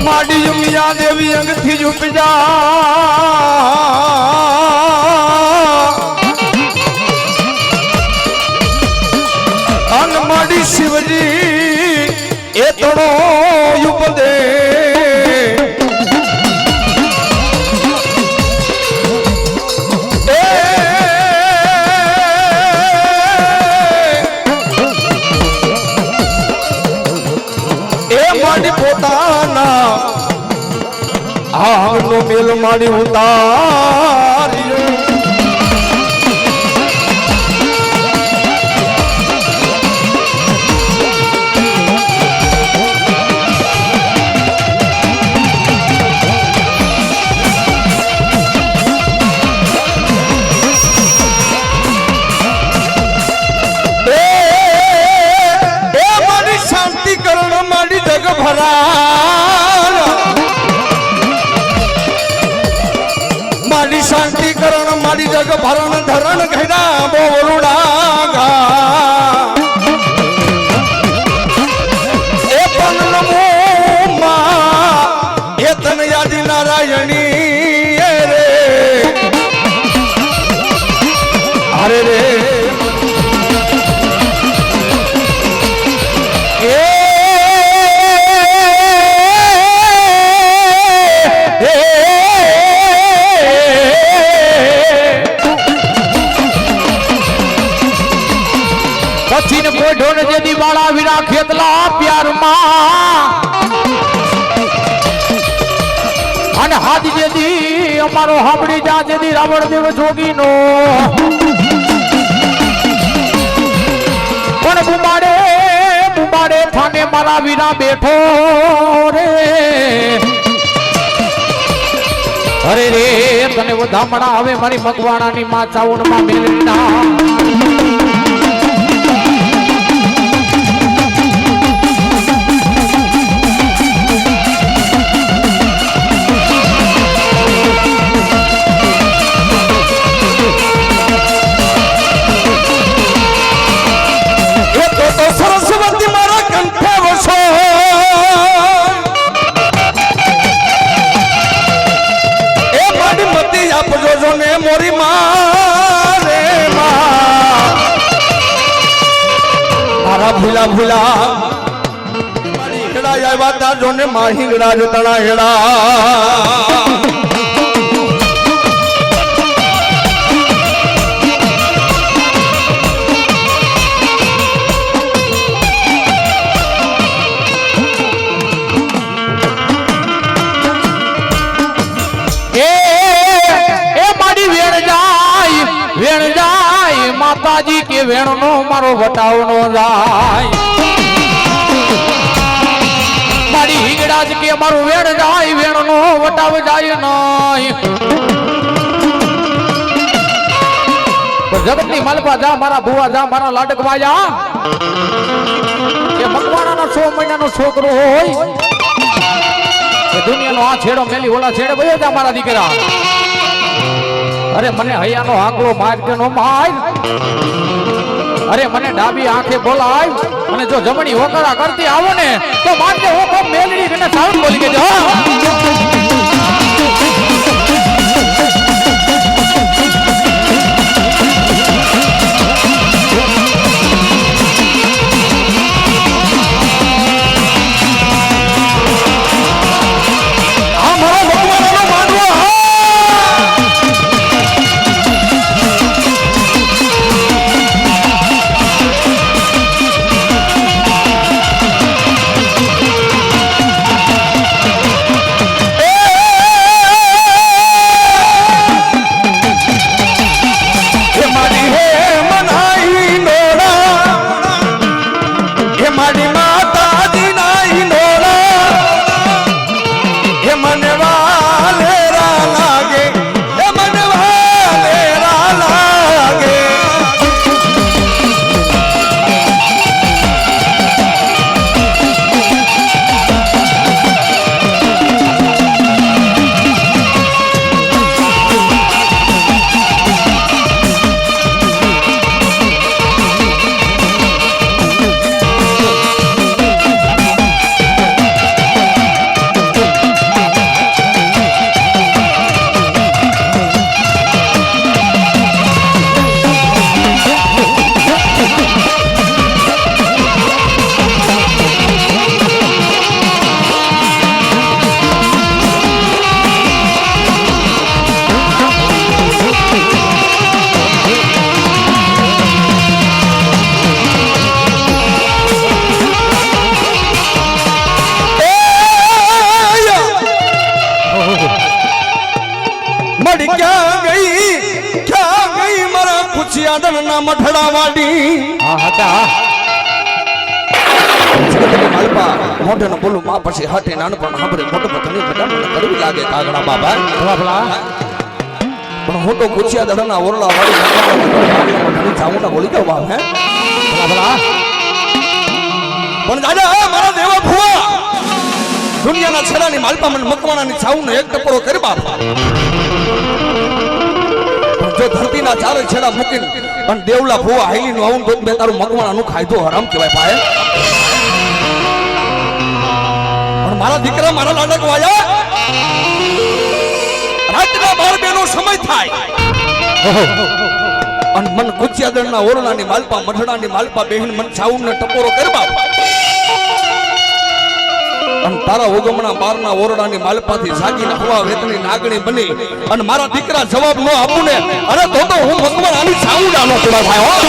माडी मिया देवी अंग थी उपजा अन माडी शिवजी ए तड़ो युपदे पोताना आगनो मेल माड़ी उतारियो शांति करण माड़ी जग भरा माड़ी शांति करण माड़ी जग भरण धरण घेरा बोलुड़ा ए पन नमो मा ए तन यादी नारायणी रे अरे रे वाला विरा खेतला प्यार अन हाथ जेदी अमारो हाबड़ी जा जेदी रावण देव जोगी नो पण बुबाड़े बुबाड़े थाने मारा विरा बैठो रे अरे रे तने वो धामड़ा हवे मारी मकवाणा नी मां चावण मां मेलना मोरी मारे मारा भूला भूला हिड़ा या बाता जोने माही हिड़ा जो तना हिड़ा माताजी के वेण नो मारो वटाव नो जाय मारी हिगड़ाज के मारो वेण जाय वेण नो वटाव जाय नाय जगतनी मालपा जा मारा बुआ जा मारा लाडकवा जा के मकवाणा नो 100 महीना नो छोकरो होय के दुनिया नो आ छेड़ो मेली ओला छेड़े भयो जा मारा दीकरा अरे मने हयानो आंकड़ो मार के नो मार अरे मने डाबी आंखे बोलाय અને જો જમણી હોકરા કરતી આવો ને તો મારતે હોકો મેલડી કને સાઉન્ડ બોલી કે જો હતા મઠડા વાડી હા હતા માલપા મોઢે નો બોલું માં પછી હાટે નાનપણ સાંભળે મોટો ઘણી બધા મને કરવી લાગે કાગડા બાબા પણ હું તો કુચિયા દડાના ઓરડા વાળી ઘણી ચામુંડા બોલી જાવ બાપ હે પણ દાદા મારા દેવા ભુવા દુનિયાના છેડાની માલપા મને મકવાણાની છાઉનો એક ટપરો કરી બાપ જો ધરતીના ચારે છેડા મૂકીને પણ દેવલા ભુવા હાઈલીનું આવું તો બે તારું મકવાણાનું ખાયદો હરામ કહેવાય ભાઈ પણ મારા દીકરા મારા લાડક વાયા રાતના 12 નો સમય થાય અને મન કુચિયાદળના ઓરડાની માલપા મઠડાની માલપા બહેન મન છાઉને ટપોરો કરી બાપ અને તારા ઉગમણા બારના ઓરડાની માલપાથી જાગીને હવા વેતની નાગણી બની અને મારા દીકરા જવાબ ન આપું ને અરે તો હું ભગવાન આની છાઉડા નો કહેવાય ભાઈ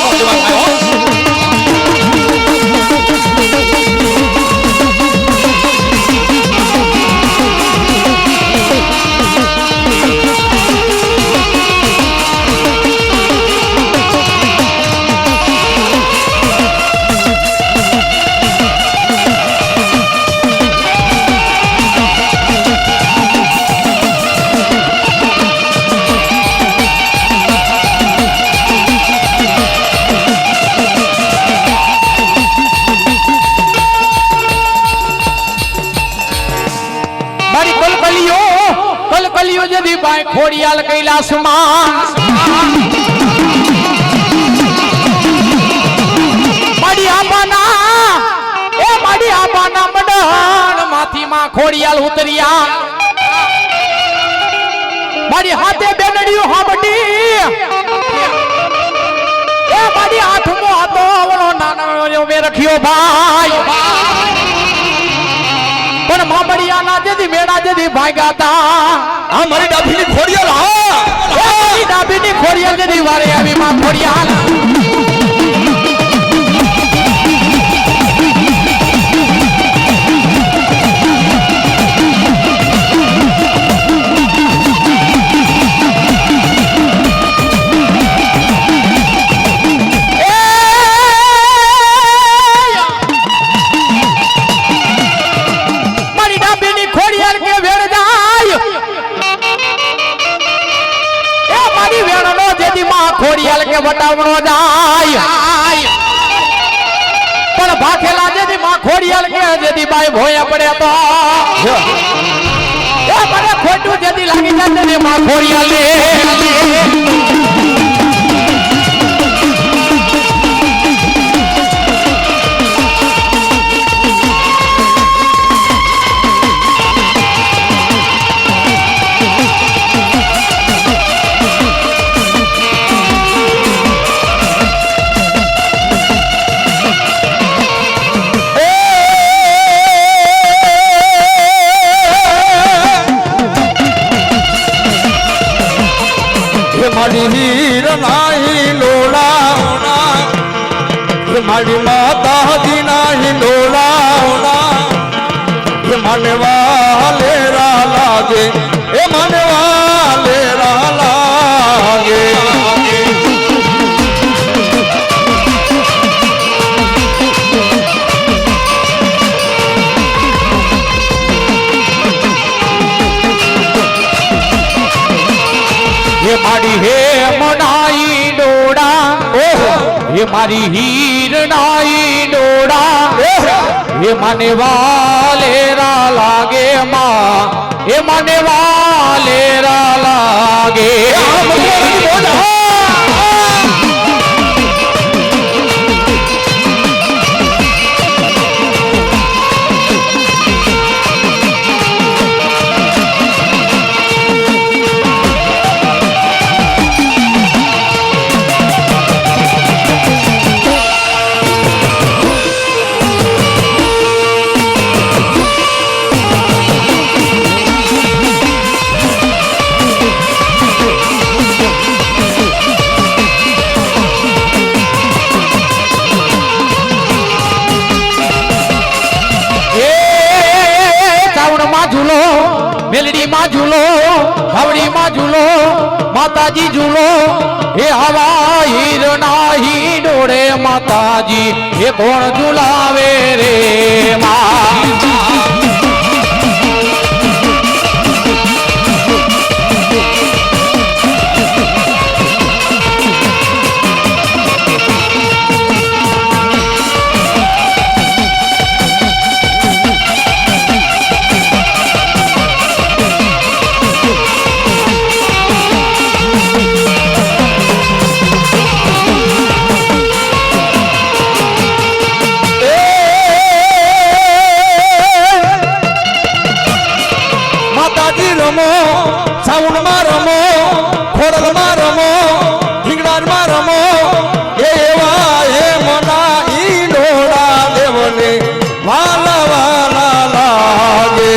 કલકલિયો જદી બાય ખોડિયાલ કૈલાસમાં માડી આબાના મડણ માંથી માં ખોડિયાલ ઉતરિયા મારી હાથે બેનડિયું હાબડી એ મારી હાથમો હતો ઓલો નાનો મે રખ્યો ભાઈ પણ મામડિયાના જદી મેળા જદી ભાગ્યા તા આ મારી ડાભીની ખોડિયાલ હા એ ડાભીની ખોડિયાલ જદી વારે આવી માં ખોડિયાલ ખોડિયાલ કે વટાવણો જાય પણ ભાખેલા જેદી માં ખોડિયાલ કે જેદી બાઈ ભોયા પડે તો એ મને ખોટું જેદી લાગી જાય જેદી માં ખોડિયાલ ને મારી માતાજી નાહી લોડા એ માનવા લેરા લાગે એ માનવા લેરા લાગે એ મારી હે મનાઈ ડોડા એ મારી હીર નાઈ ડોડા એ મને વાલેરા લાગે માં એ મને વાલેરા લાગે મેલડીમાં ઝૂલો ભાવડીમાં ઝૂલો માતાજી ઝૂલો એ હવા હીરના હિંડોળે માતાજી એ કોણ ઝુલાવે રે માં રમો સાઉન્ડમાં રમો ખોરલમાં રમો ઢીંગડામાં રમો એવા એ મના ઈ ડોળા દેવને વાલા વાલા લાગે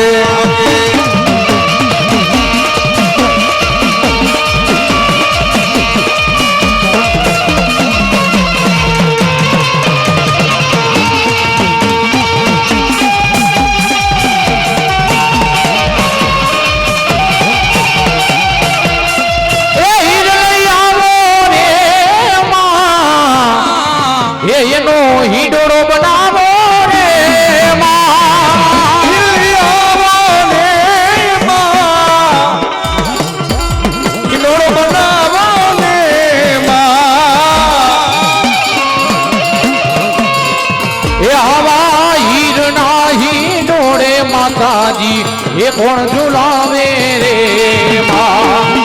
એનો હિંડોળો બનાવો રે હિંડોળો બનાવો ને એ હવા હીરના હિંડોળે માતાજી એ કોણ ઝુલાવે રે માં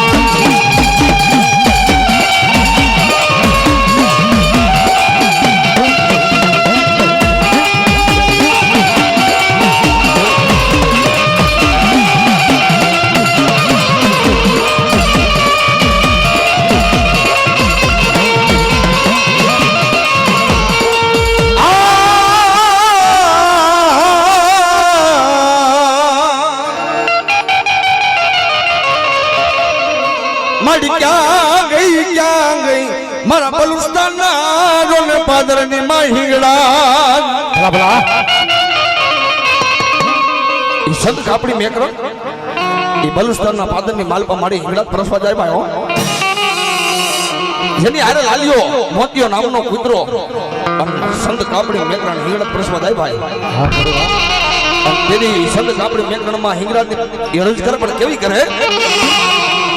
મારી ક્યાં ગઈ મારા બલુસ્તાના રોને પાદરની માં હિંગડા ઈ સંત કાપડી મેકરો ઈ બલુસ્તાનના પાદરની માલપા મારી હિંગડા પરસવા જાય ભાઈ જેની હારે લાલ્યો મોતિયો નામનો કૂતરો સંત કાપડી મેકરાને હિંગડા પરસવા જાય ભાઈ તેની સંત કાપડી મેકરણમાં હિંગડાની અરજ કરે પણ કેવી કરે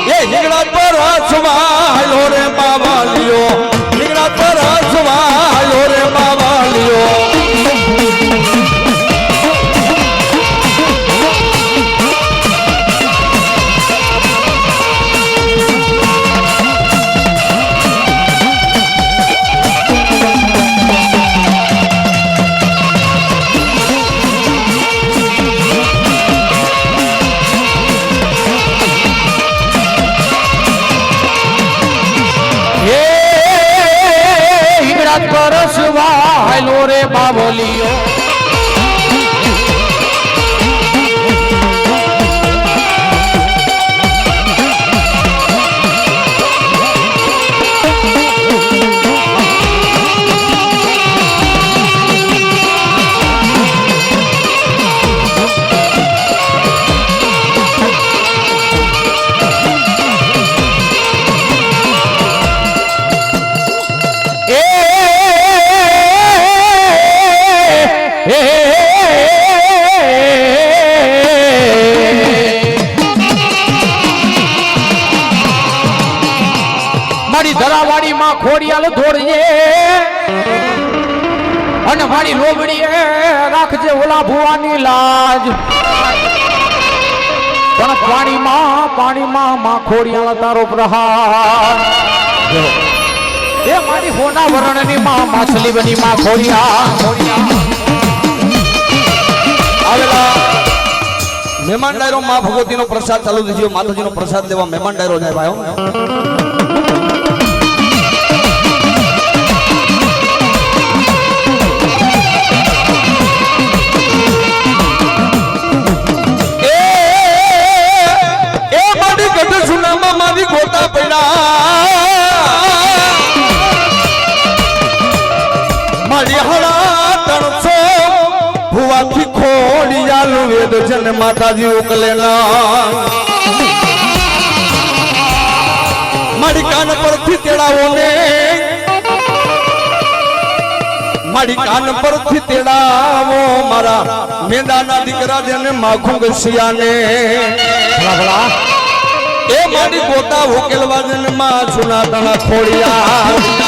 એ હિંગડા પર હસવાયો રે બાવાલિયો હિંગડા પર હસવાયો રે બાવાલિયો પરસવાયલો રે બાવલિયો મારી ધરાવાડી માં ખોડિયાલ ધોળીએ અને મારી લોબડીએ રાખજે ઓલા ભુવાની લાજ પણ પાણીમાં માં ખોડિયાલ તારો પ્રહાર એ મારી હોના વરણની માં માછલી બની માં ખોડિયાલ આવેલા મહેમાન ડાયરો માં ભગવતીનો પ્રસાદ ચાલુ થઈ ગયો માતાજીનો પ્રસાદ લેવા મહેમાન ડાયરો જાય ભાઈઓ મારી ગોતા પડ્યા મારી હળા તણસો ભુવાથી ખોડિયાલ વેદ બધું છે ને માતાજી ઉકલેલા મારી કાન પરથી તેડાવો ને મારી કાન પરથી તેડાવો મારા મેંદાના દીકરા જેને માખું ગસિયાને એ મારી ગોતા ઉકેલવા જેને માં સુના તણા ખોડિયા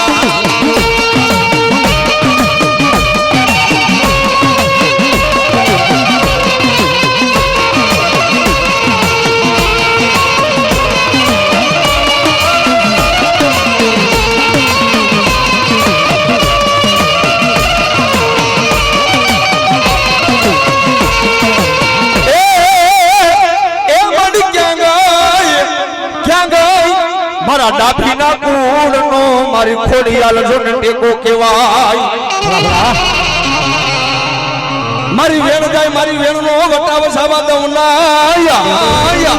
ડાભીના કુળનો મારી ખોડિયાલ જોને ટેકો કહેવાય મારી વેણ જાય મારી વેણનો વટાવ સાવા દઉં ના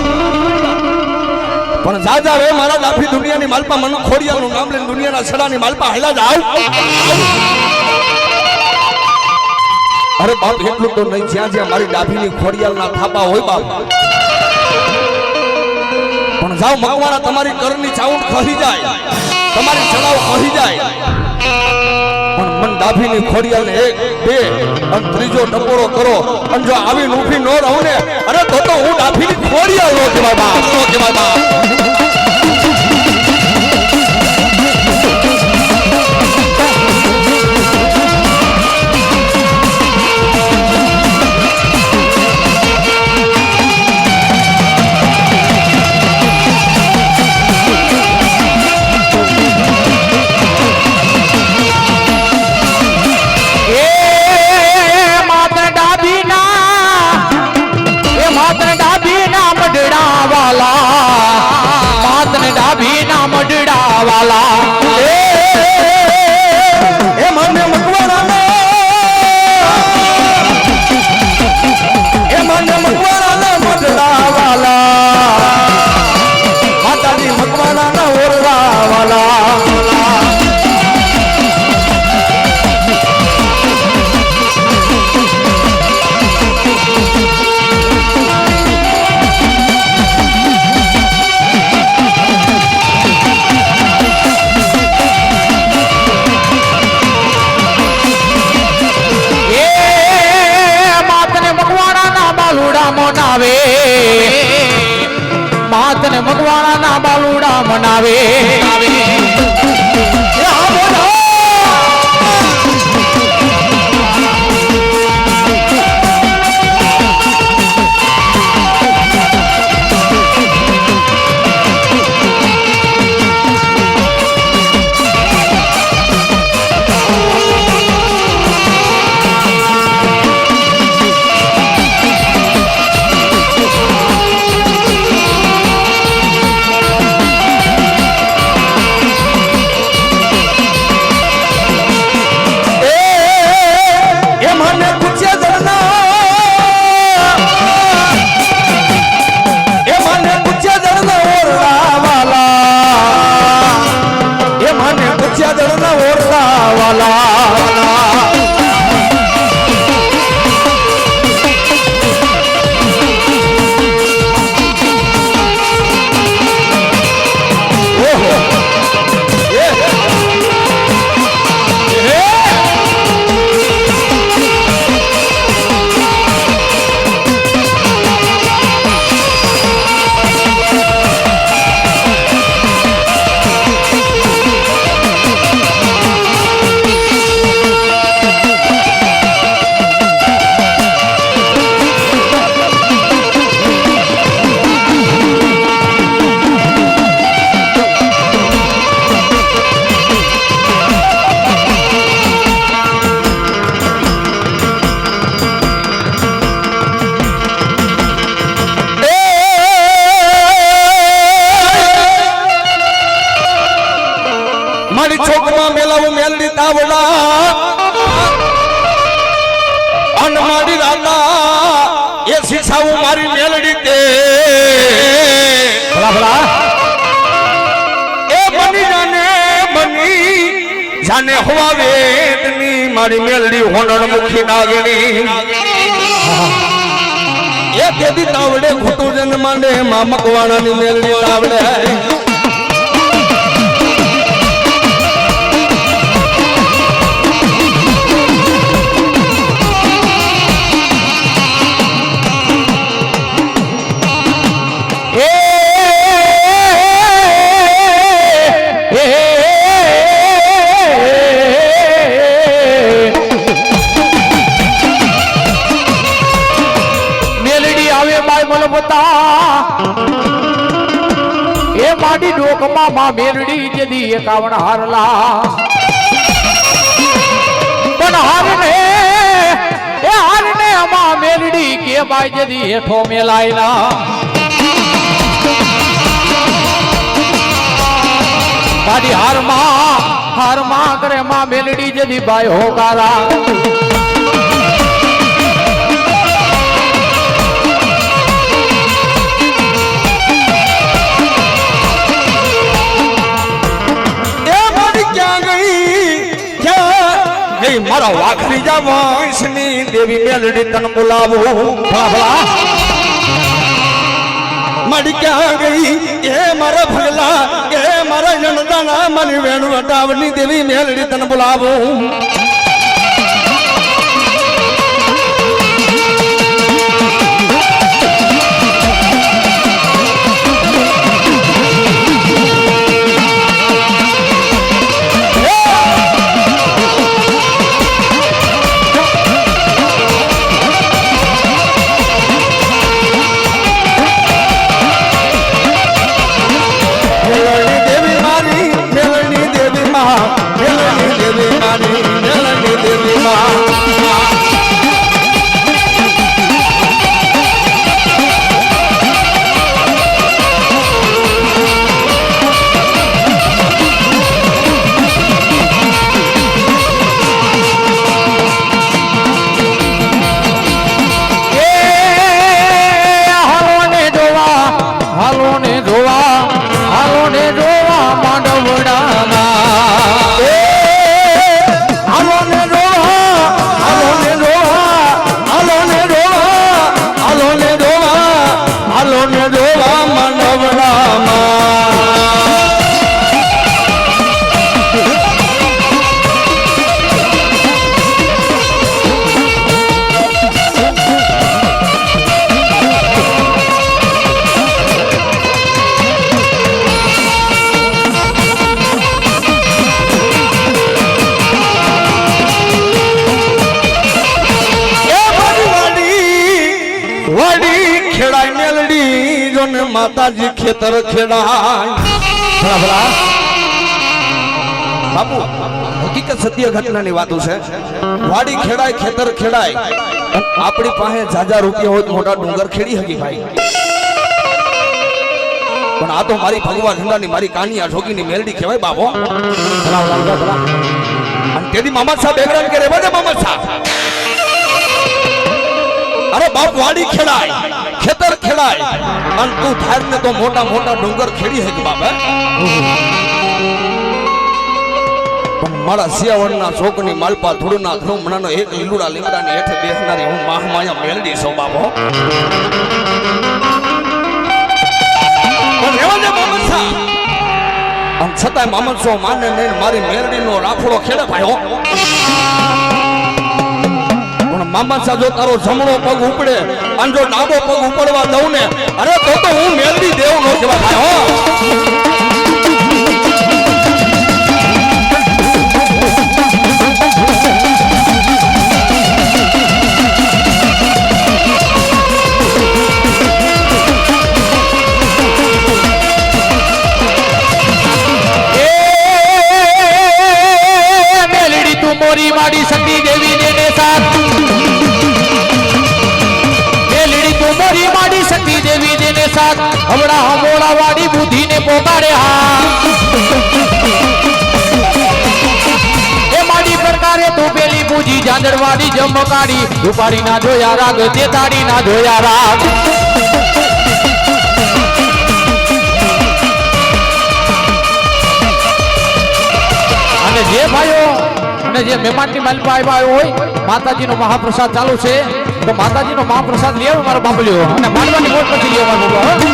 પણ જાજા રે મારા ડાભી દુનિયાની માલપા મન ખોડિયાલનું નામ લઈને દુનિયાના છડાની માલપા હાલા જાવ અરે બાપ એટલું તો નહીં જ્યાં જ્યાં મારી ડાભીની ખોડિયાલના થાપા હોય બાપ પણ જાવ મગવાના તમારી કરની ચાઉંડ ખહી જાય તમારી ચડાવ ખહી જાય પણ મન ડાભીની ખોડિયાલ ને 1 2 અને ત્રીજો ટપોરો કરો અને જો આવી ઊભી ન રહું ને અરે તો હું ડાભીની ખોડિયાલ નો કહેવાય બાપ નો કહેવાય બાપ માતને મગવાણા ના બાલુડા મનાવે શીખાવું મારી મેલડી તે ભલા ભલા એ બની જાને હોવા વેદની મારી મેલડી હોનર મુખી નાગણી એ તેદી તાવડે ખોટું જન માંડે માં મકવાણાની મેલડી તાવડે એ માડી ડોકમાં માં મેલડી જદી 51 હારલા પણ હારને માં મેલડી કે બાઈ જદી હેઠો મેલાયલા માડી હારમાં કરે માં મેલડી જદી બાઈ હોકારા મારા વાખરી જા વંશની દેવી મેલડી તન બોલાવો મડી ક્યાં ગઈ એ મારા ભગલા એ મારા જનદાના મની વેણુ વટાવની દેવી મેલડી તન બોલાવો માતાજી ખેતર ખેડાય બાપુ હકીકત સત્ય ઘટનાની વાતો છે વાડી ખેડાય ખેતર ખેડાય આપણી પાસે જાજા રૂપિયા હોય મોટા ડુંગર ખેડી હકી ભાઈ પણ આ તો મારી ભગવા ઢંડાની મારી કાનિયા ઠોકીની મેલડી કહેવાય બાપો અને તેદી મામા સાહેબ બેગરાન કરે બજે મામા સાહેબ અરે બાપ વાડી ખેડાય ખેતર ખેડાય અને તું થાર ને તો મોટા મોટા ડુંગર ખેડી હે બાબા પણ મારા સિયાવરના ચોકની માલપા થોડુંના ઘરમણાનો એક લીલુડા લીમડાની હેઠે બેસનારી હું મહામાયા મેલડી છું બાબો પણ રેવા દે મામા સાહેબ આમ છતાંય મામા સો માને નહીં મારી મેલડીનો રાફડો ખેડે ભાઈઓ મામા સાહેબ જો તારો જમણો પગ ઉપડે અને જો ડાબો પગ ઉપડવા દઉં ને અરે તો હું મેલડી દેવ નો કહેવાય હો મેલડી તું મોરી માડી સતી દેવી ને સાથ મોરી માડી સતી દેવી દેને સાથ હમણા હમોડા વાડી બુદ્ધિ ને પોકાડે હા એ માડી પ્રકારે તું પેલી પૂજી જાંદરવાડી જમકાડી ઉપાડી ના જોયા રાગ તે તાડી ના જોયા રાગ અને જે ભાઈઓ અને જે મહેમાનની માલપા આવ્યા હોય માતાજીનો મહાપ્રસાદ ચાલુ છે તો માતાજીનો મહાપ્રસાદ લઈ આવે મારો બાબલ્યો અને માંડવાની મોટ પછી લઈ આવે મારો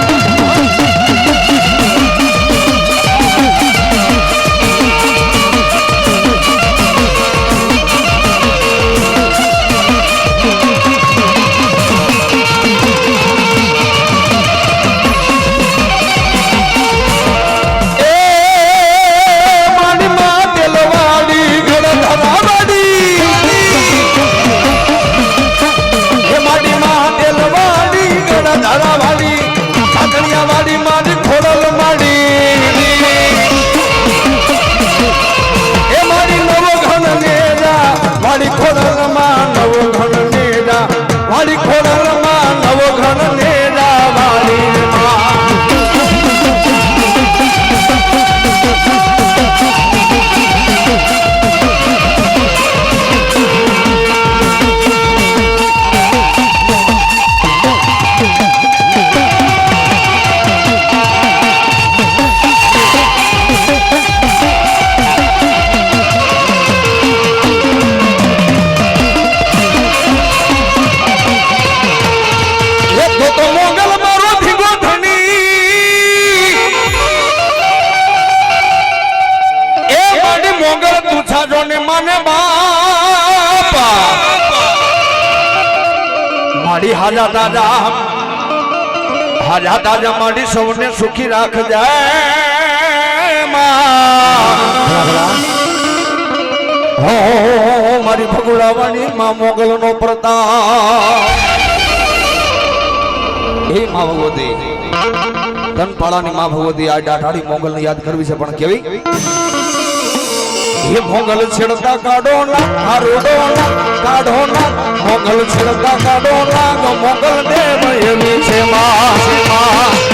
હાજા તાજા માડી સૌને સુખી રાખજે હો મારી ભગુડાવાની માં મોગલ નો પ્રતાપ હે માં ભગવતી ધનપાળાની માં ભગવતી આ ડાઢાડી મોગલ ને યાદ કરવી છે પણ કેવી ये मोगल छिड़ता काढ़ो ना रोडो ना काढ़ो ना मोगल छिड़ता काढ़ो ना गो मोगल देव एवी छे मां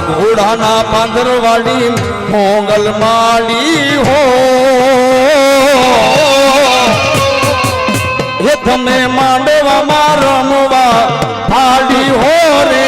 ભગોડાના પાંદરવાડી મોગલ માડી હો એ તમે માંડવામાં રમવા ફાડી હો રે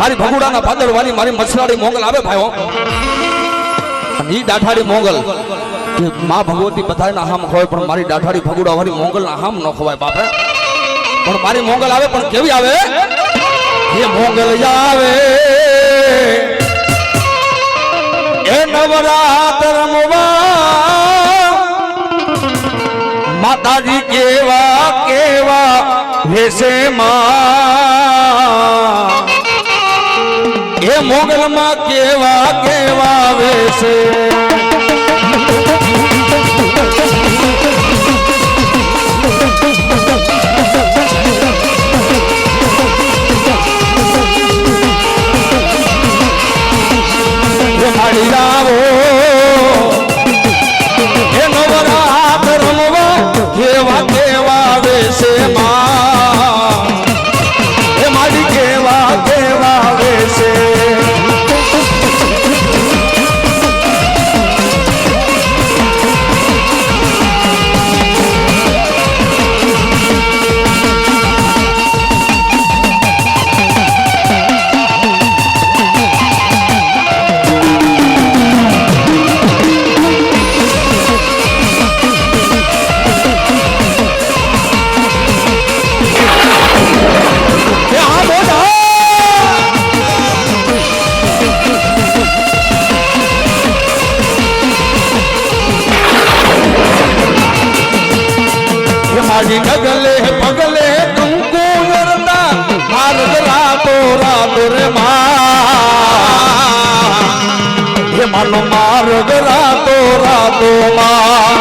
મારી ભગુડાના ભાદરવાની મારી મછલાડી મોગલ આવે ભાઈઓ ઈ દાઠાડી મોગલ માં ભગવતી બધાના હામ ખવાય પણ મારી દાઠાડી ભગુડા વાળી મોગલના હામ ન ખવાય બાપે પણ મારી મોગલ આવે પણ કેવી આવે એ મોગલ આવે એ નવરાત રમવા માતાજી કેવા કેવા વેશે માં એ મોગલ માં કેવા કેવા વેશે મારી આવો એ નવરાત રમવા કેવા કેવા વેશે માં રાતો રે માં હે માનો માર્ગ રાતો રાતો માં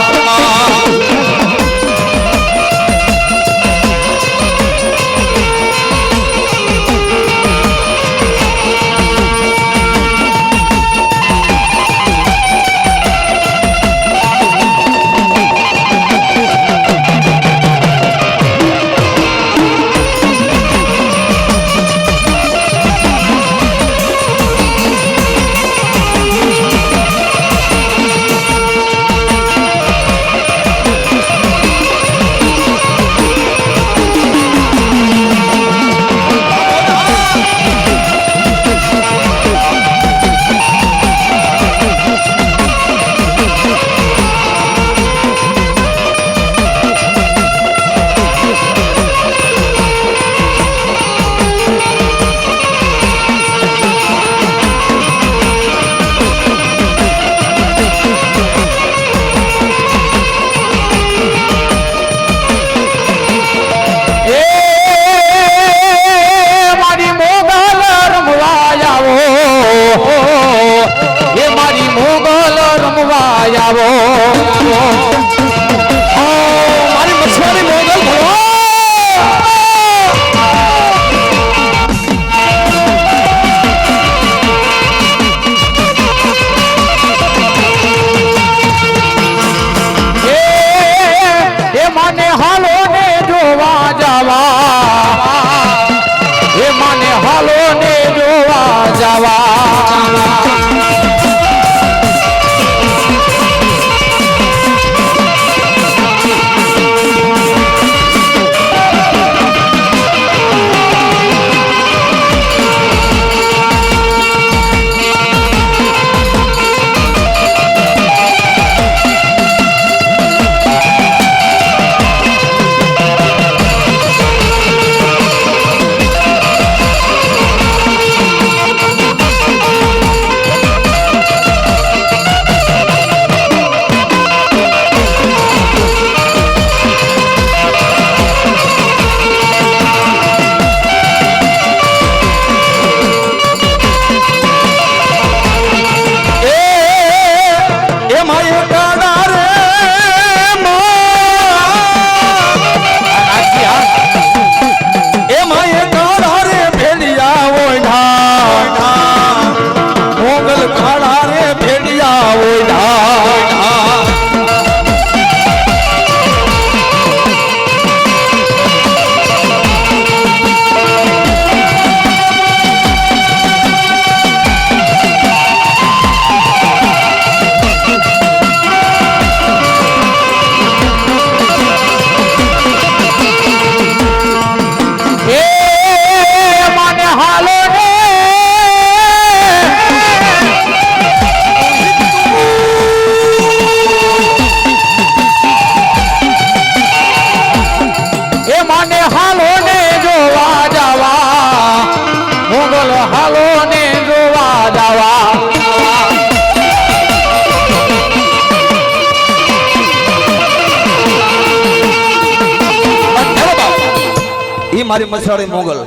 મારી મસરાડી મોગલ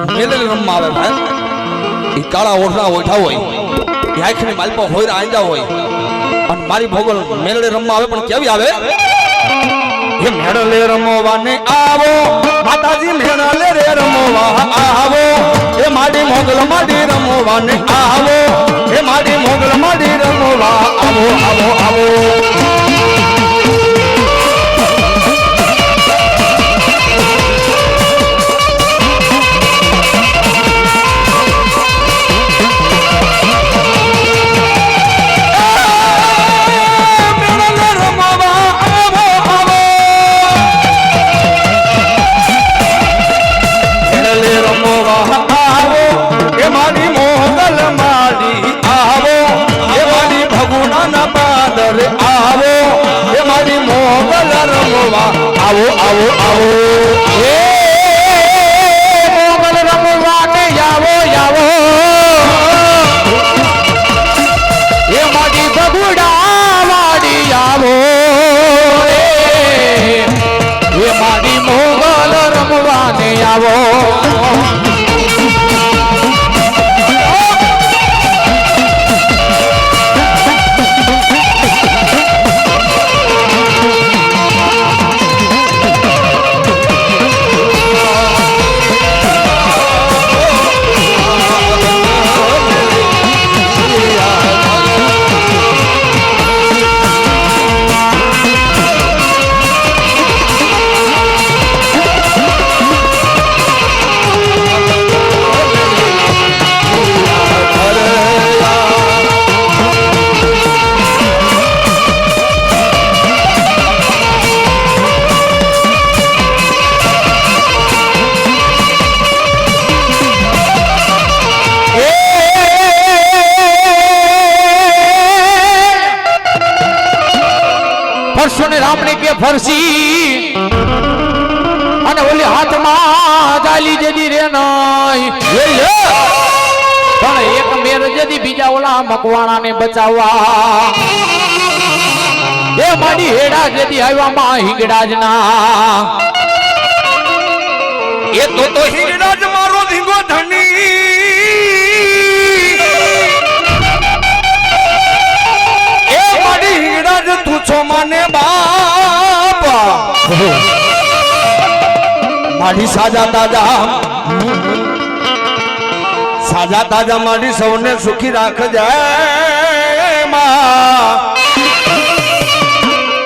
મેલેલી રમવા આવે ભાઈ ઈ કાળા ઓઢણા ઓઠા હોય ઈ આંખની માલપા હોય આંજા હોય અને મારી મોગલ મેલેલી રમવા આવે પણ કેવી આવે એ મેળલે રમવાને આવો માતાજી મેળલે રે રમવા આવો એ માડી મોગલ માડી રમવાને આવો એ માડી મોગલ માડી રમવા આવો આવો આવો આવો આવો આવો એ મોગલ રમવાને આવો આવો એ મારી ભગુડા વાડી આવો એ મારી મોગલ રમવાને આવો આપણે કે ફરસી અને ઓલી હાથમાં ચાલી જતી રે નહીં પણ એક મેર જદી બીજા ઓલા મકવાણાને બચાવવા એ મારી હેડા જદી આવ્યા માં હિંગડાજ ના એ તો હિંગડાજ મારો ધીંગો ધણી એ મારી હિંગડાજ તું છો માને બાપ મારી સાજા તાજા મારી સૌને સુખી રાખજે માં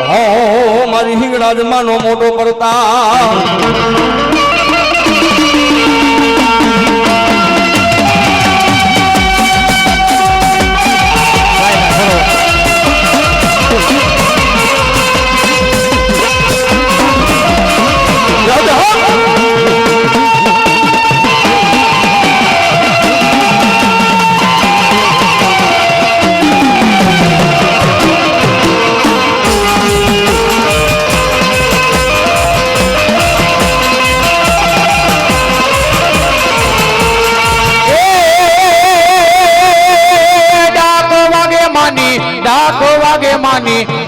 હો મારી હિંગડાજ માનો મોટો પરતા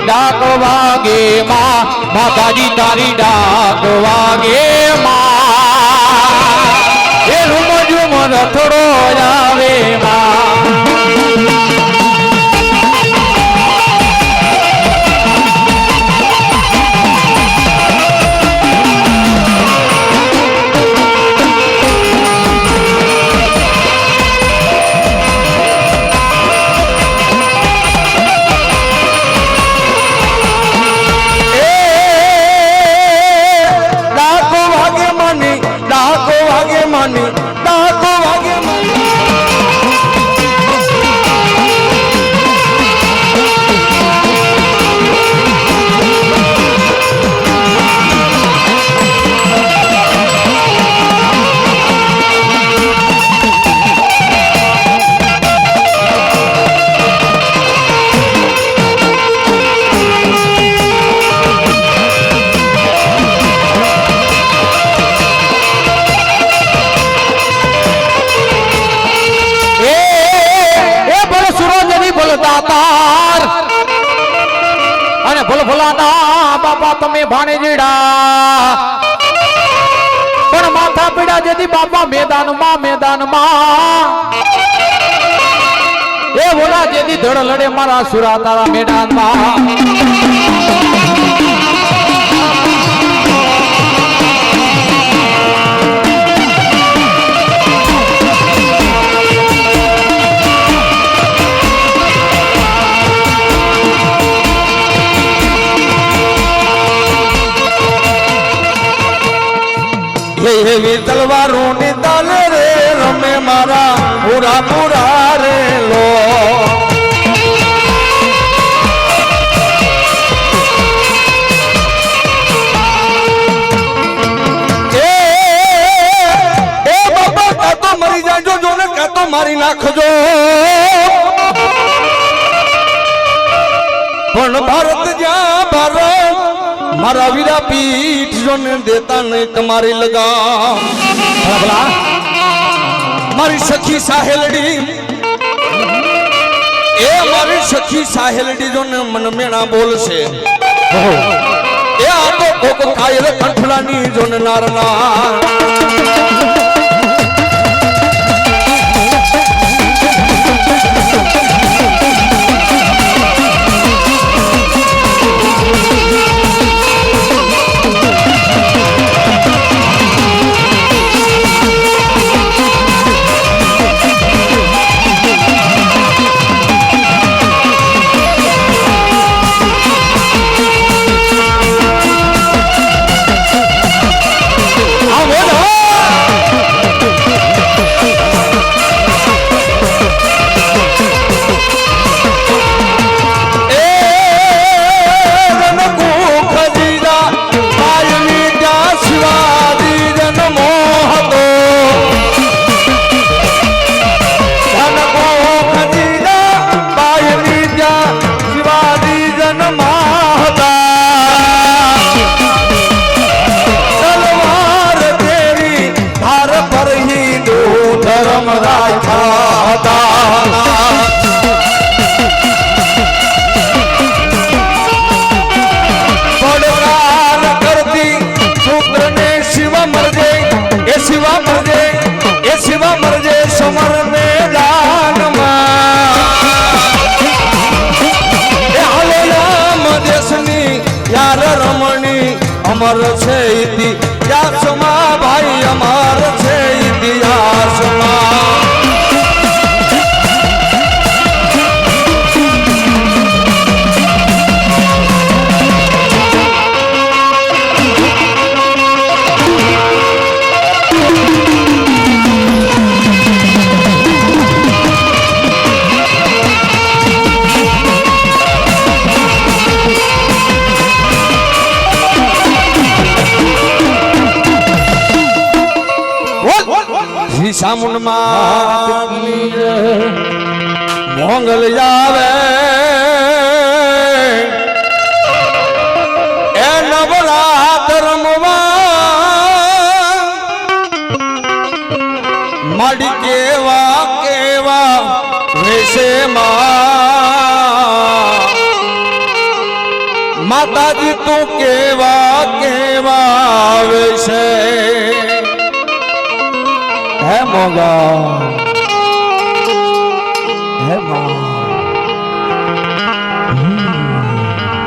ડાક વાગે માં માતાજી તારી ડાક વાગે માં એ રૂમ ઝુમર થોડો આવે માં ભોલાના બાપા તમે ભાણેજડા પણ માથા પીડા જતી બાપા મેદાનમાં એ બોલા જેથી ધડ લડે મારા સુરા તારા મેદાનમાં એવી તલવારો ની તાલે રે રમે મારા પૂરા રે લો એ બાબા કાં તો મરી જાજો જો ને કાં તો મારી નાખજો પણ ભારત જ્યાં ભારત મારા વીરા પીઠ જોને દેતા નહીં તમારી લગામ મારી સખી સાહેલડી એ મારી સખી સાહેલડી જોને મન મેણા બોલશે એ આ તો કોક કાયર કંઠલાની જોને નારના અમાર છે ઇતિહાસમાં ભાઈ અમાર છે ઇતિહાસમાં સામુંડમાં મોંગલ આવે એ નવરાત રમવા માડી કેવા કેવા વેશે માતાજી તું કેવા કેવા વેશે હે મોગા હે મા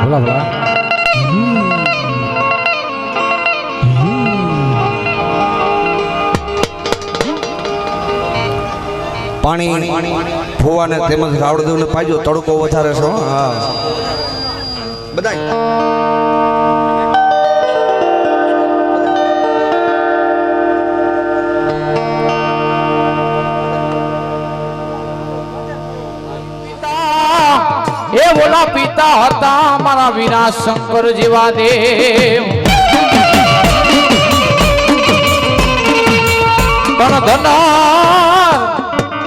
ભલા ભલા પાણી ફોવાને તેમજ રાવળદેવને પાજો તડકો વધારે છે હા બધાય એ બોલા પિતા હતા મારા વીરા શંકર જેવા દેવ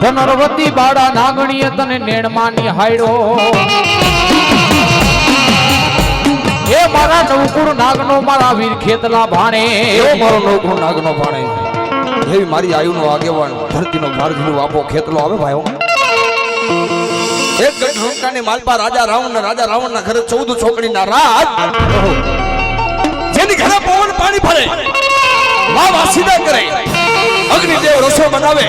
ધનરવતી બાળા નાગણીએ તને નેણમાની હાયડો એ મારા નવકુળ નાગનો મારા વીર ખેતલા ભાણે એવો મારો નવકુળ નાગનો ભાણે એવી મારી આયુનો આગેવાન ધરતીનો ભારતીનો આપો ખેતલો આવે ભાઈઓ એક ગઢની માલપા રાજા રાવણના ઘરે 14 છોકરીના રાજ જેની ઘરે પવન પાણી ભરે વાવા સીધા કરે અગ્નિદેવ રસો બનાવે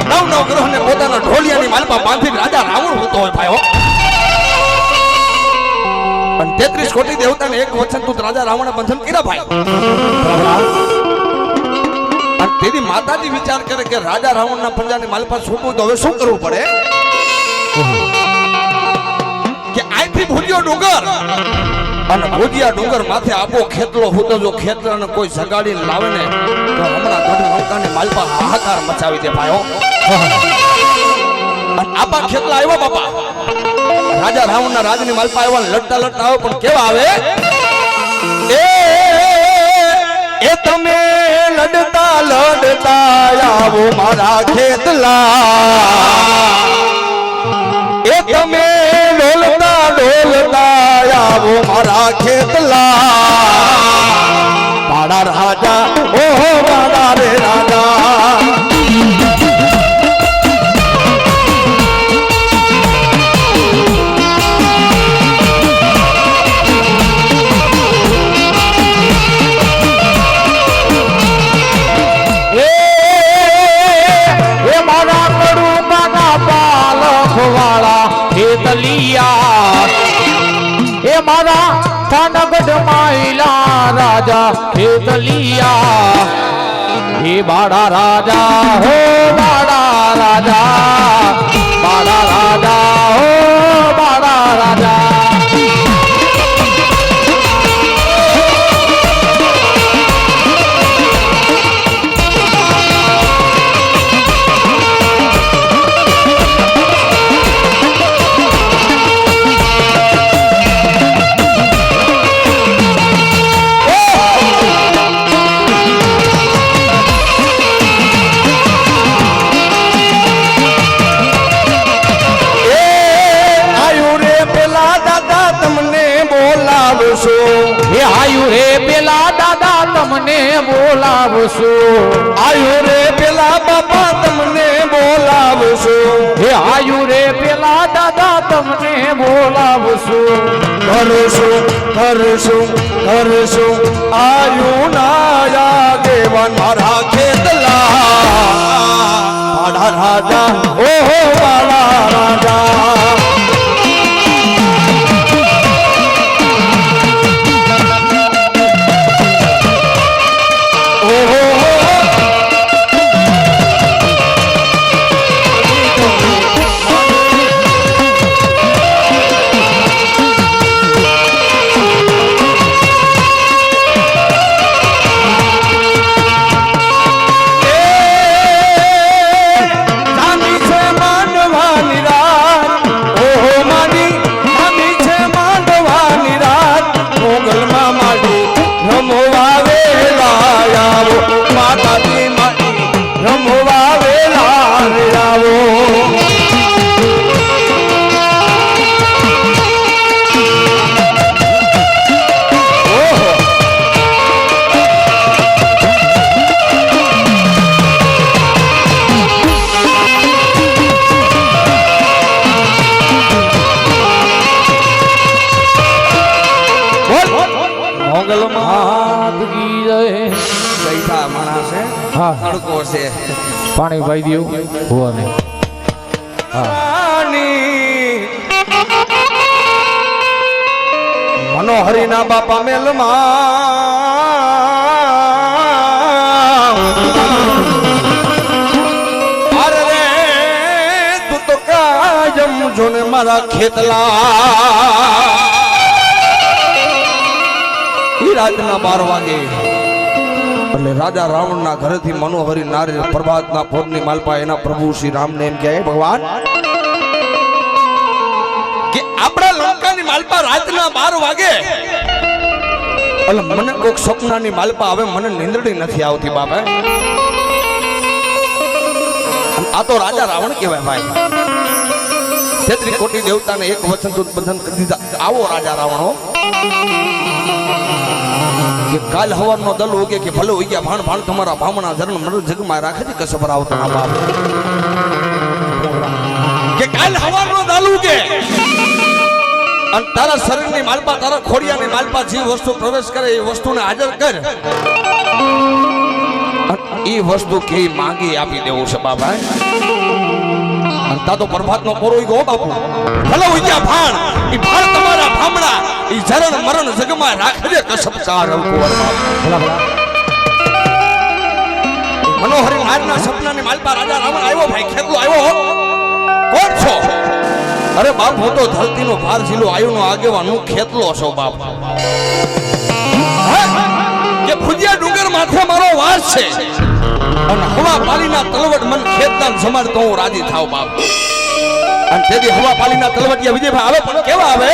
નવ ગ્રહને પોતાના ઢોલિયાની માલપા બાંધીને રાજા રાવણ હોતો હોય ભાઈઓ અને 33 કોટી દેવતાને એક વચન તું રાજા રાવણે બંધન કર્યા ભાઈ અને તેની માતાજી વિચાર કરે કે રાજા રાવણના પંજાની માલપા છૂટવું તો હવે શું કરવું પડે કે આઈથી ભૂજ્યો ડુંગર અને ભૂજિયા ડુંગર માથે આપો ખેતલો હોતો જો ખેતલાને કોઈ સગાડીને લાવે ને તો હમણાં ગઢ નૌકાને માલપા હાહાકાર મચાવી દે ભાઈઓ અને આપા ખેતલા આવ્યો બાપા રાજા રાવણના રાજની માલપા આવ્યા લડતા લડતા આવે પણ કેવા આવે એ તમે લડતા લડતા આવો મારા ખેતલા એ તમે ડોલતા ડોલતા આવો મારા ખેતલા પાડા રાજા ઓહો પાડા રે રાજા એ મારા થાનગઢ માયલા રાજા ખેતલિયા હે બાળા રાજા હો બાળા રાજા બાળા રાજા હો બાળા રાજા આયુ રે પેલા દાદા તમને બોલાવશો આયુ રે પેલા બાપા તમને બોલાવશો હે આયુ રે પેલા દાદા તમને બોલાવશો કરશું કરશું કરશું આયુ ના દેવાન મારા ખેતલા પાડા રાજા ઓહો વાલા રાજા છે પાણી ભાઈ દેવું હોવા નહીં મનોહરીના બાપા મેલમાં અરે રે તું તો કાયમ જોને મારા ખેતલા ઈ રાતના 12 વાગે એટલે રાજા રાવણના ઘરેથી મનોહરી નારી પ્રભાતના પોરની માલપા એના પ્રભુ શ્રી રામને એમ કહે ભગવાન કે આપણા લંકાની માલપા રાતના 12 વાગે એટલે મને કોક સપનાની માલપા આવે મને નિંદડી નથી આવતી બાપા આ તો રાજા રાવણ કહેવાય ભાઈ 33 કોટી દેવતાને એક વચન તો બંધન કરી દીધા આવો રાજા રાવણ હો કે કાલ હવારનો દલ ઉગે કે ભલે ઉગ્યા ભાણ ભાણ તમારા ભામણા ધરણ મર જગમાં રાખે છે કસબર આવતો ના બાપ કે કાલ હવારનો દલ ઉગે અને તારા શરીરની માલપા તારા ખોડિયાની માલપા જે વસ્તુ પ્રવેશ કરે એ વસ્તુને હાજર કર એ વસ્તુ કે માંગી આપી દેવું છે બાબા તા તો પ્રભાતનો કોરો ગયો બાપુ ભલે ઉગ્યા ભાણ એ ભાણ તમારા ભામણા એ જરણ મરણ જગમાં રાખજે કસબ ચાર મનોહરી નારના સપનાની માલપા રાજા રાવણ આવ્યો ભાઈ ખેતલો આવ્યો કોણ છો અરે બાપ હું તો ધરતીનો ભાર જીલો આયુનો આગેવાન હું ખેતલો છો બાપ કે ભુજિયા ડુંગર માથે મારો વાસ છે અને હવા પાલીના તલવટ મન ખેતદાન સમાડતો હું રાજી થાવ બાપ અને તેથી હવા પાલીના તલવટિયા વિજયભાઈ આવે પણ કેવા આવે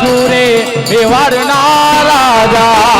સુરે મેવાડના રાજા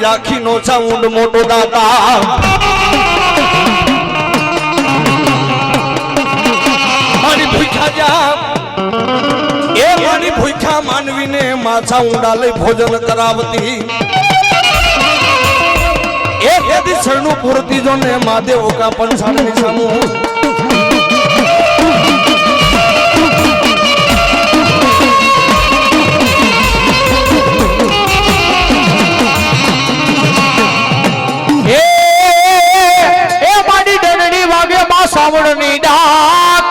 આખીનો ચાઉંડ મોટો દાતા મારી ભૂખ્યા જા એ મારી ભૂખ્યા માનવીને માછા ઊંડા લઈ ભોજન કરાવતી એ પાછળનું પૂરતી જો ને મહાદેવ કા પંચાળની સામું સાવણની ડાક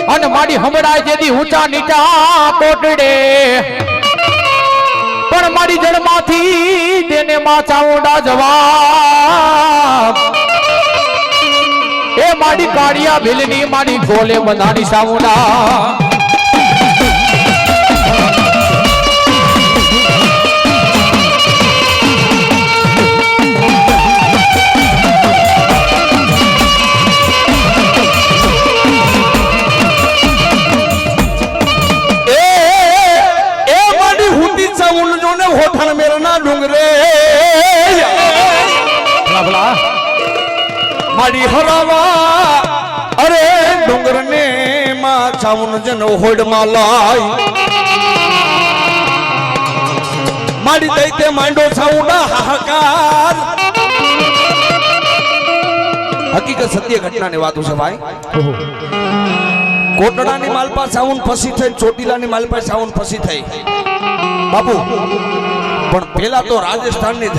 અને મારી હમણાં જેથી ઊંચા નીચા કોટડે પણ મારી જળમાંથી તેને માં ચાઉંડા જવાબ એ મારી કાળિયા ભીલની મારી ગોલે બંધાની સાઉંડા હોઠણ મેરના ડુંગરે મારી હરાવા અરે ડુંગર ને માં ચાવન જન હોડમાં લાય મારી દૈતે માંડો ચાઉડા હાહાકાર હકીકત સત્ય ઘટનાની વાતો છે ભાઈ કોટડાની માલપા ચાવન ફસી થઈ ચોટીલાની માલપા ચાવન ફસી થઈ બાપુ પણ પેલા તો રાજસ્થાનની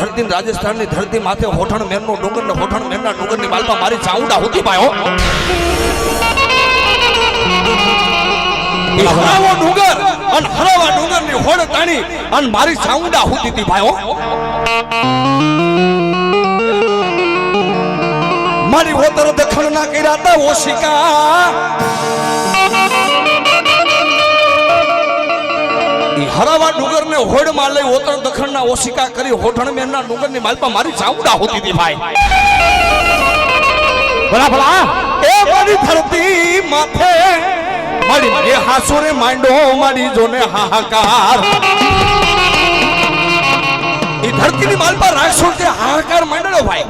ધરતી માથે હોઠણ મેરનો ડુંગર ને હોઠણ મેરના ડુંગરની માલપા મારી ચાઉંડા હોતી પાયો એ હરાવો ડુંગર અને હરાવા ડુંગરની હોડ તાણી અને મારી ચાઉંડા હોતી હતી પાયો મારી હોતર દખણ ના કર્યા તા ઓશિકા હરાવા ડુંગર ને હોડ માં લઈ ઓતર દખણ ના ઓશિકા કરી હોઠણ મેરના ડુંગર ની માલપા મારી ચાઉંડા હોતી હતી ભાઈ ભલા ભલા એ મારી ધરતી માથે મારી એ હાસુરે માંડો મારી જોને હાહાકાર એ ધરતી ની માલપા રાખશો તે હાહાકાર માંડ્યો ભાઈ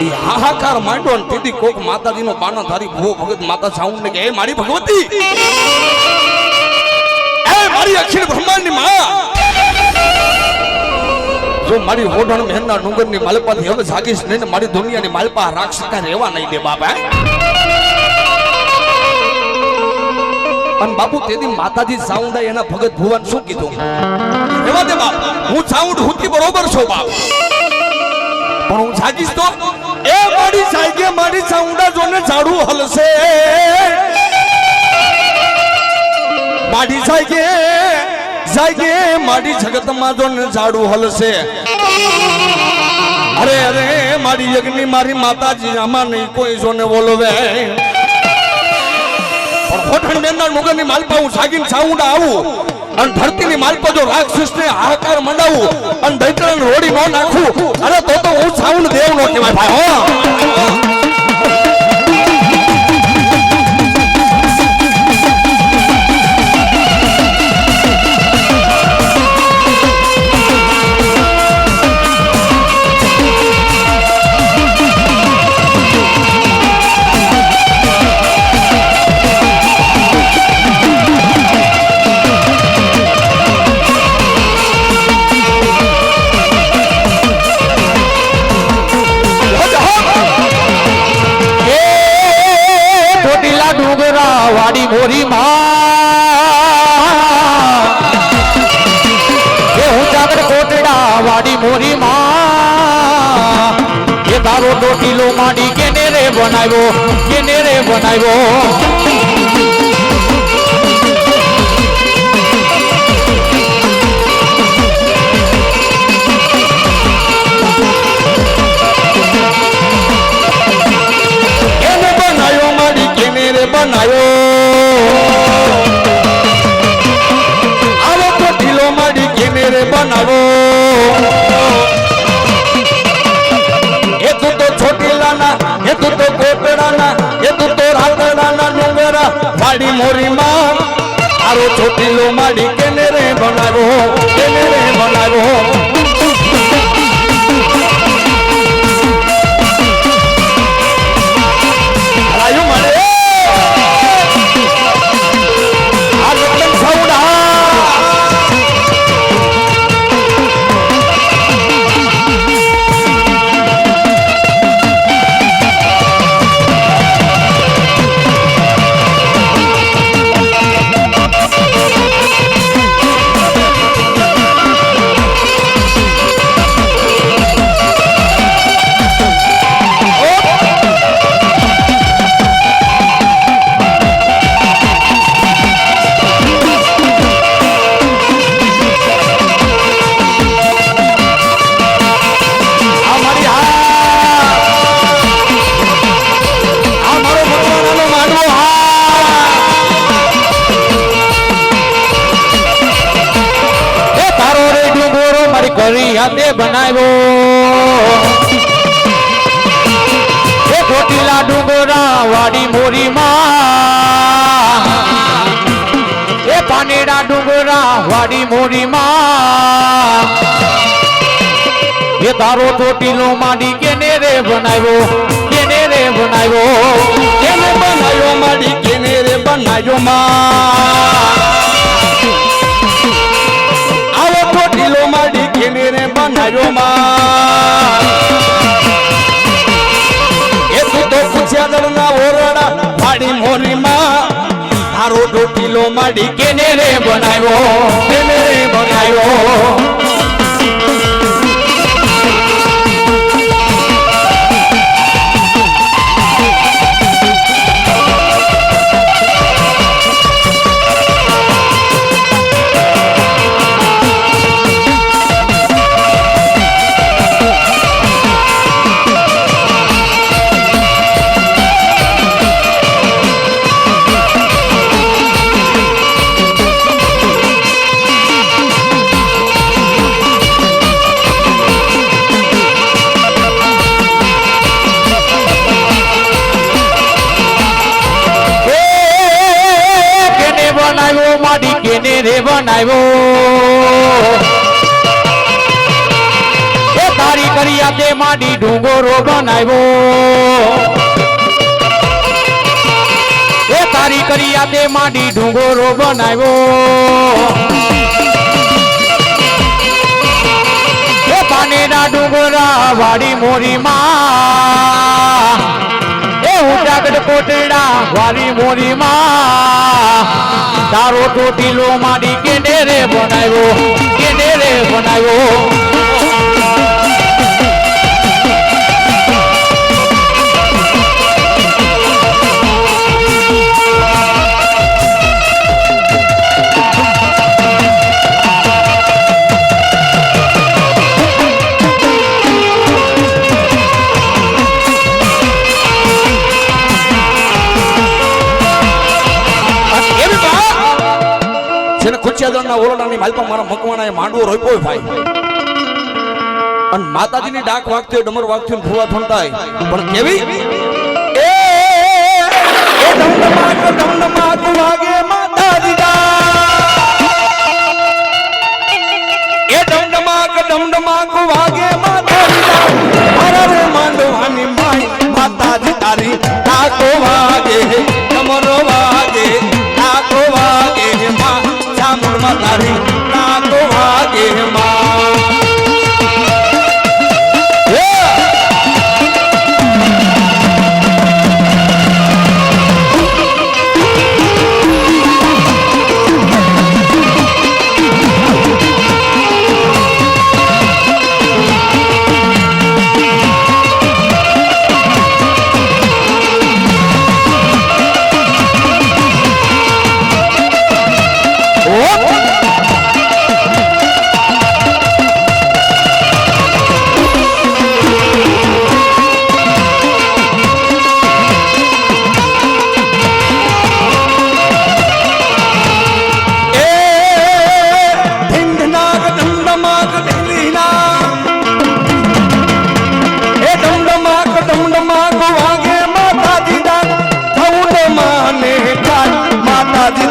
એ હાહાકાર માંડો ને તેથી કોક માતાજી નો બાના ધારી ભૂવો ભગત માતા ચાઉંડ ને કે એ મારી ભગવતી મારી અખિલ બ્રહ્માંડ ની માં જો મારી હોઠણ મહેનના ડુંગર ની માલપા થી હવે જાગીશ નહીં ને મારી દુનિયાની માલપા રાક્ષસતા રહેવા નહીં દે બાપા અને બાપુ તેથી માતાજી ચાઉંડા એના ભગત ભુવન શું કીધું રહેવા દે બાપ હું ચાઉંડ હુતી બરોબર છો બાપ પણ હું જાગીશ તો એ મારી જાગે મારી ચાઉંડા જોને ઝાડુ હલશે માડી જાગે માડી જગત માં જો ને ઝાડુ હલશે અરે અરે મારી યજ્ઞની મારી માતાજી આમાં નહીં કોઈ જોને બોલવે પણ હોઠણ મેરના ડુંગર ની માલપા હું જાગીને ચાઉંડા આવું અને ધરતી ની માલપા જો રાક્ષસ ને હાહાકાર મંડાવું અને દૈત્રને રોડી ન નાખું અરે તો હું ચાઉંડ દેવ નો કહેવાય ભાઈ હો વાડી મોરી માં એ હું જાગર કોટડા વાડી મોરી માં એ તારો ટોટીલો માડી કેને રે બનાવ્યો બનાયો આવો તો ઢીલો માડી કેને રે બનાવો એ તું તો છોટીલાના એ તું તો કોટડાના એ તું તો રાતડાના ડુંગરા વાડી મોરી માં આરો છોટીલો માડી કેને રે બનાવો કરિયા તે બનાવ્યો એ ચોટીલા ડુંગરા વાડી મોરી માં એ પાનેરા ડુંગરા વાડી મોરી માં એ તારો ચોટીલો માંડી કેને રે બનાવ્યો કેને રે બનાવ્યો કેને બનાવ્યો માડી કેને રે બનાવ્યો માં આવો ચોટીલો માડી કેને રે બનાવ્યો માં એ તું તો પૂછ્યા દરના ઓરડા વાડી મોરી માં તારો ચોટીલો માડી કેને રે બનાવ્યો કેને રે બનાવ્યો કેને રે બનાવ્યો એ તારી કરિયા તે માડી ડુંગરો બનાવ્યો એ તારી કરિયા તે માડી ડુંગરો બનાવ્યો એ પાનેરા ડુંગરા વાડી મોરી માં એ ઉડાગઢ કોટડા વાડી મોરી માં તારો ચોટીલો માડી કેને રે બનાવ્યો કેને રે બનાવ્યો ખુચ્યાદળના ઓરડાની માલપા મારા મકવાણાએ માંડવો રોપ્યો ભાઈ અને માતાજીની ડાક વાગતી હોય ડમર વાગતી હોય ફુવા ફણતાય પણ કેવી એ ડમડમાક વાગે માતાજી એ ડમડમાક વાગે માતાજી મારા રે માંડવાની માઈ માતાજી તારી ડાકો વાગે ડમરો વાગે ડાકો વાગે માં તારી ડાકો વાગે માં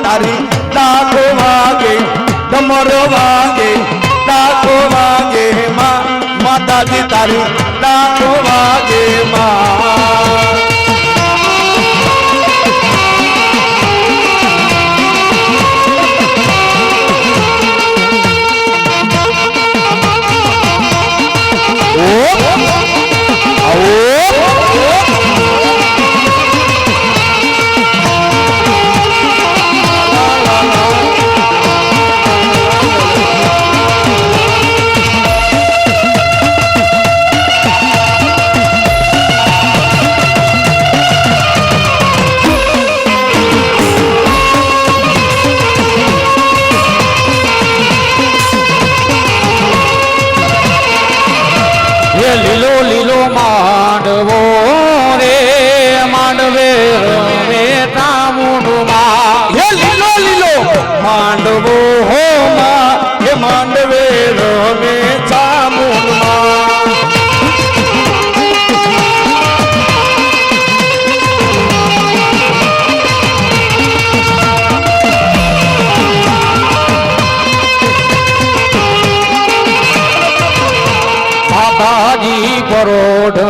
તારી ડાકો વાગે ડમરો વાગે ડાકો વાગે માં માતાજી તારી ડાકો વાગે માં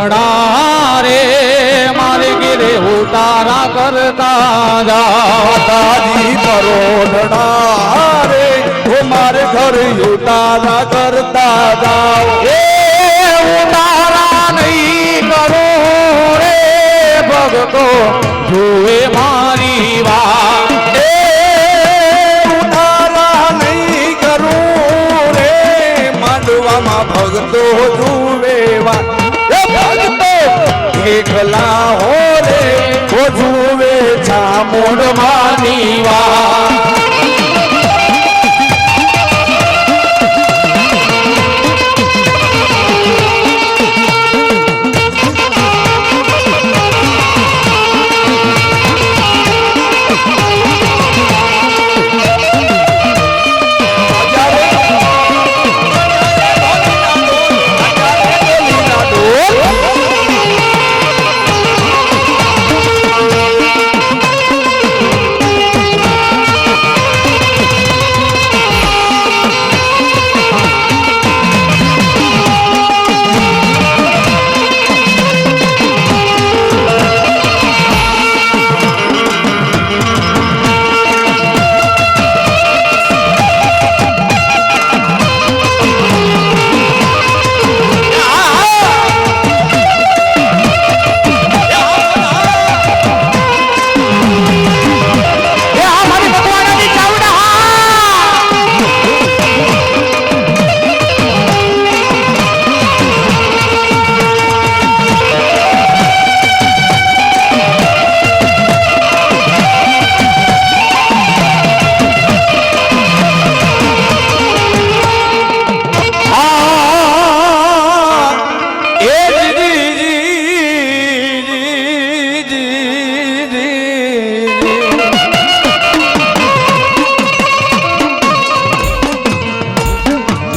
રોઢણા રે મારે ગીરે ઉતારા કરતા જા તારી પરોઢણા રે ઓ મારે ઘર ઉતારા કરતા જાઓ એ ઉતારા નહીં કરો રે ભગતો જુએ મારી વાત ભગતો જુવેવા એ ભગતો એકલા હો રે ઓ જુવે ચામુંડ માની વાત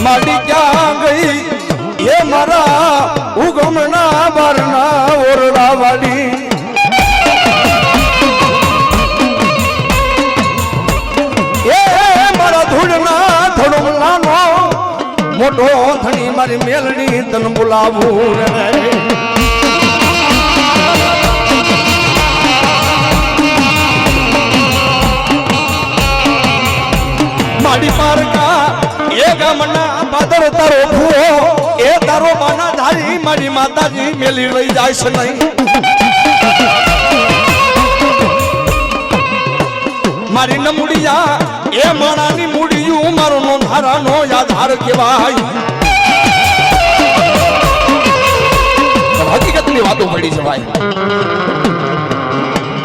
માડી ક્યાં ગઈ એ મારા ઉગમના બારના ઓરડા વાડી એ મારા ધૂળના ધડુમલાનો મોટો ધણી મારી મેલડી તન બોલાવું રે માડી પારકા એ ગામના પાદર તારો ભૂવો એ તારો બાના ધારી મારી માતાજી મેલી લઈ જાય છે નહીં મારી નમુડિયા એ માણાની મુડિયું મારો નો ધારાનો આધાર કહેવાય હકીકતની વાતો પડી છે ભાઈ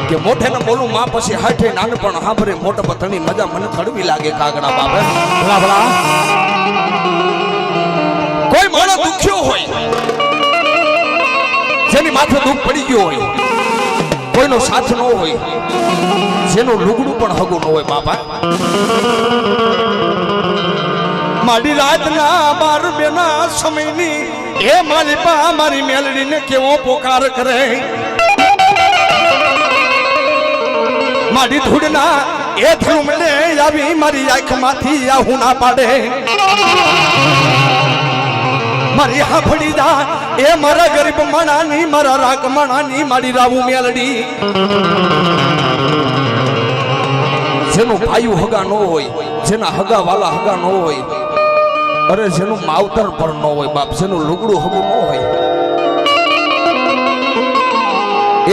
કે મોઢે ને બોલું માં પછી હાથે નાનપણ હાંભરે મોટા પથણી મજા મને કડવી લાગે કાગડા બાપે ભલા ભલા કોઈ માણસ દુખ્યો હોય જેની માથે દુઃખ પડી ગયો હોય કોઈનો સાથ ન હોય જેનું લુગડું પણ હગું ન હોય બાપા મારી રાતના 12 બેના સમયની એ મારી પા મારી મેલડીને કેવો પોકાર કરે મારી ધૂળના એ ધ્રુમલે આવી મારી આંખમાંથી આહું ના પાડે મારી હાફડી જા એ મારા ગરીબ માણાની મારા રાક માણાની મારી રાવું મેલડી જેનું ભાઈઓ હગા ન હોય જેના હગા વાલા હગા ન હોય અરે જેનું માવતર પણ ન હોય બાપ જેનું લુગડું હગું ન હોય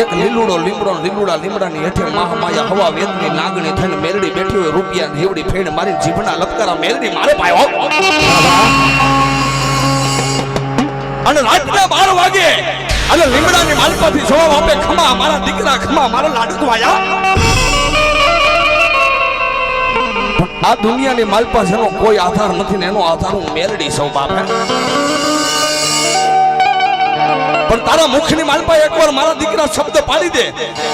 એક લીલુડો લીમડો લીલુડા લીમડાની હેઠે માયા હવા વેદની લાગણી થઈને મેલડી બેઠી હોય રૂપિયા હેવડી ફેડ મારી જીભના લપકારા મેલડી મારે પાયો અને રાતના 12 વાગે અને લીમડાની માલપાથી જવાબ આપે ખમા મારા દીકરા ખમા મારા લાડકવાયા આ દુનિયાની માલપા જેનો કોઈ આધાર નથી ને એનો આધાર હું મેલડી સૌ બાપે પણ તારા મુખની માલપા એકવાર મારા દીકરા શબ્દ પાડી દે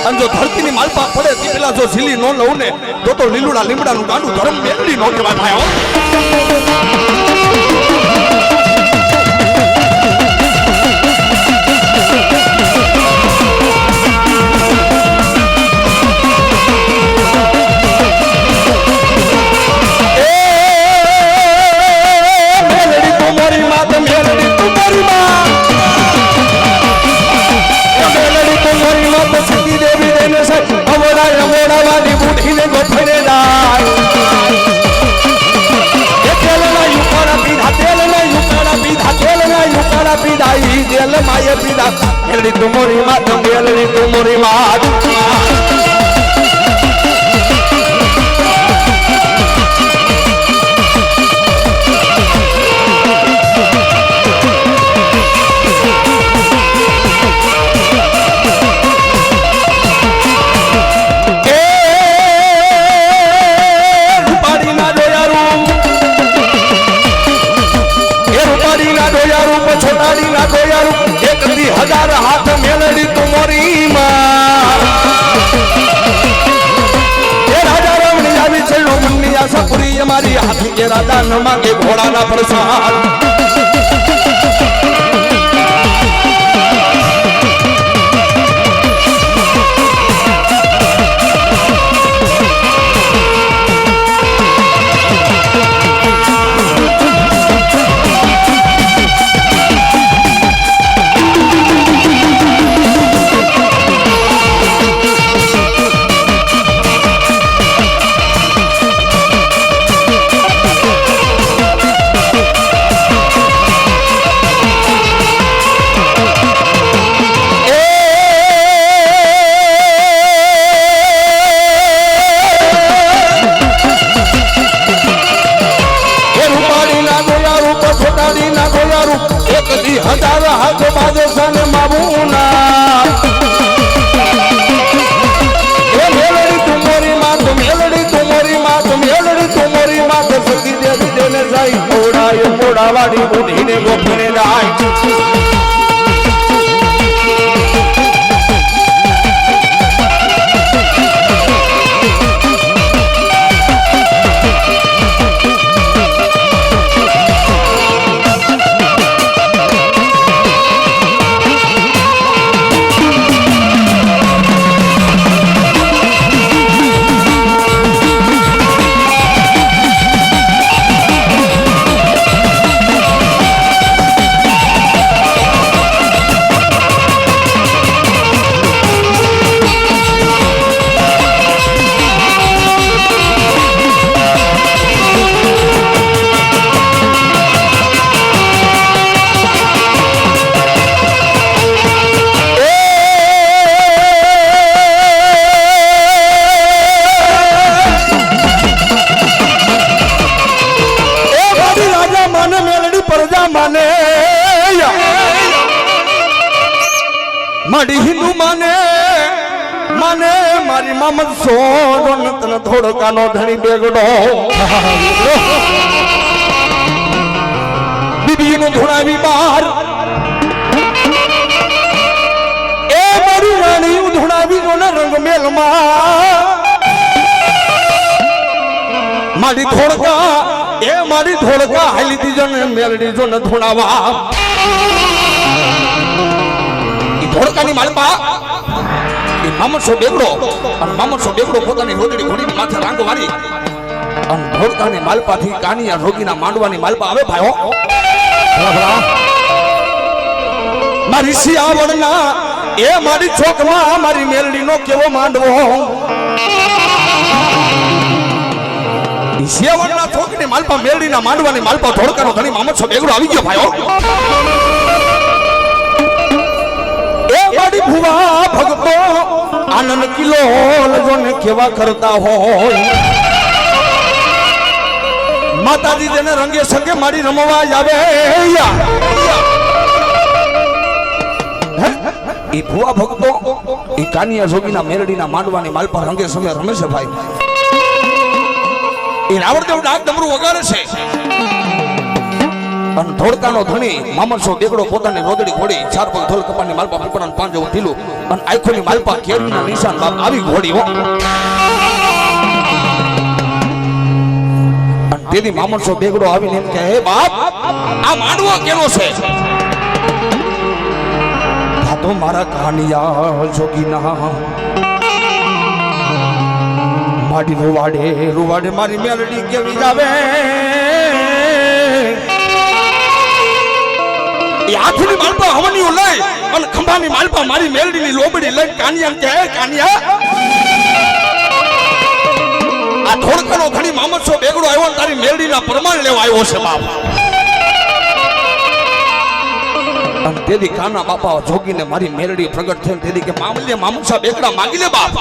અને જો ધરતીની માલપા પડે તે પેલા જો ઝીલી ન લઉં ને તો લીલુડા લીમડાનું ગાંડું ધર્મ મેલડી નો કહેવાય ભાઈ મેલડી તુમરી માત મેલડી તુમરી માત છોટાડી ના દોયારું એક દી હજાર હાથ મેલડી તુમરી માં એ રાજા રામની આવી છે મનની આશા પૂરી અમારી હાથી કે રાજા ન માંગે ઘોડાના પ્રસાદ હજાર હાથ બાદશાહ માબુના એ મેલડી તુમરી માં તો મેલડી તુમરી માં તો મેલડી તુમરી માં તો સતી દેવી દેને જાય મોડાય મોડાવાડી બુઢીને ગોપીને જાય મારી હિન્દુ માને માને મારી મામદ સોન તન થોડકાનો ધણી બેગડો બીબી નું ધોણાવી બહાર એ મારી રાણી ધોણાવી નો રંગ મેલમાં મારી થોડકા એ મારી થોડકા હાલી દીજો ને મેલડી જો ન ધોણાવા ધોળકાની માલપા એ મામણસો બેગડો અને મામણસો બેગડો પોતાની રોદડી ઘોડીની માથે રાંગ વારી અને ધોળકાની માલપાથી કાનિયા રોગીના માંડવાની માલપા આવે ભાઈઓ મારી સિયાવળના એ મારી ચોકમાં મારી મેલડીનો કેવો માંડવો સિયાવળના ચોકની માલપા મેલડીના માંડવાની માલપા ધોળકાનો ધણી મામણસો બેગડો આવી ગયો ભાઈઓ મારી ભુવા ભગતો આનંદ કિલો લજોને કેવા કરતા હોય માતાજી જેને રંગે સંગે મારી રમવા આવે એ ભુવા ભગતો એ કાનિયા જોગીના મેરડીના માંડવાની માલ પર રંગે સંગે રમે છે ભાઈ એ રાવણદેવ ડાક ડમરું વગાડે છે અને ધોળકાનો ધણી મામણસો બેગડો પોતાની રોદડી ઘોડી ચાર પગ ધોલ કપાની માલપા પીપળાનું પાંચ જેવું ઢીલું અને આંખોની માલપા કેરીના નિશાન બાપ આવી ઘોડી હો અને તેથી મામણસો બેગડો આવીને એમ કે હે બાપ આ માંડવો કેનો છે આ તો મારા કાનિયા જોગીના માડી રૂવાડે મારી મેલડી કેવી જાવે એ હાથની માલપા હવની લઈ અને ખંભાની માલપા મારી મેલડીની લોબડી લઈ કાનિયા કે કાનિયા આ ધોળકાનો ઘણી મામણસો બેગડો આવ્યો ને તારી મેલડીના પ્રમાણ લેવા આવ્યો છે બાપ અને તેથી કાના બાપા જોગીને મારી મેરડી પ્રગટ થઈને તેથી કે મામલે મામુ સાહેબ એકડા માંગી લે બાપ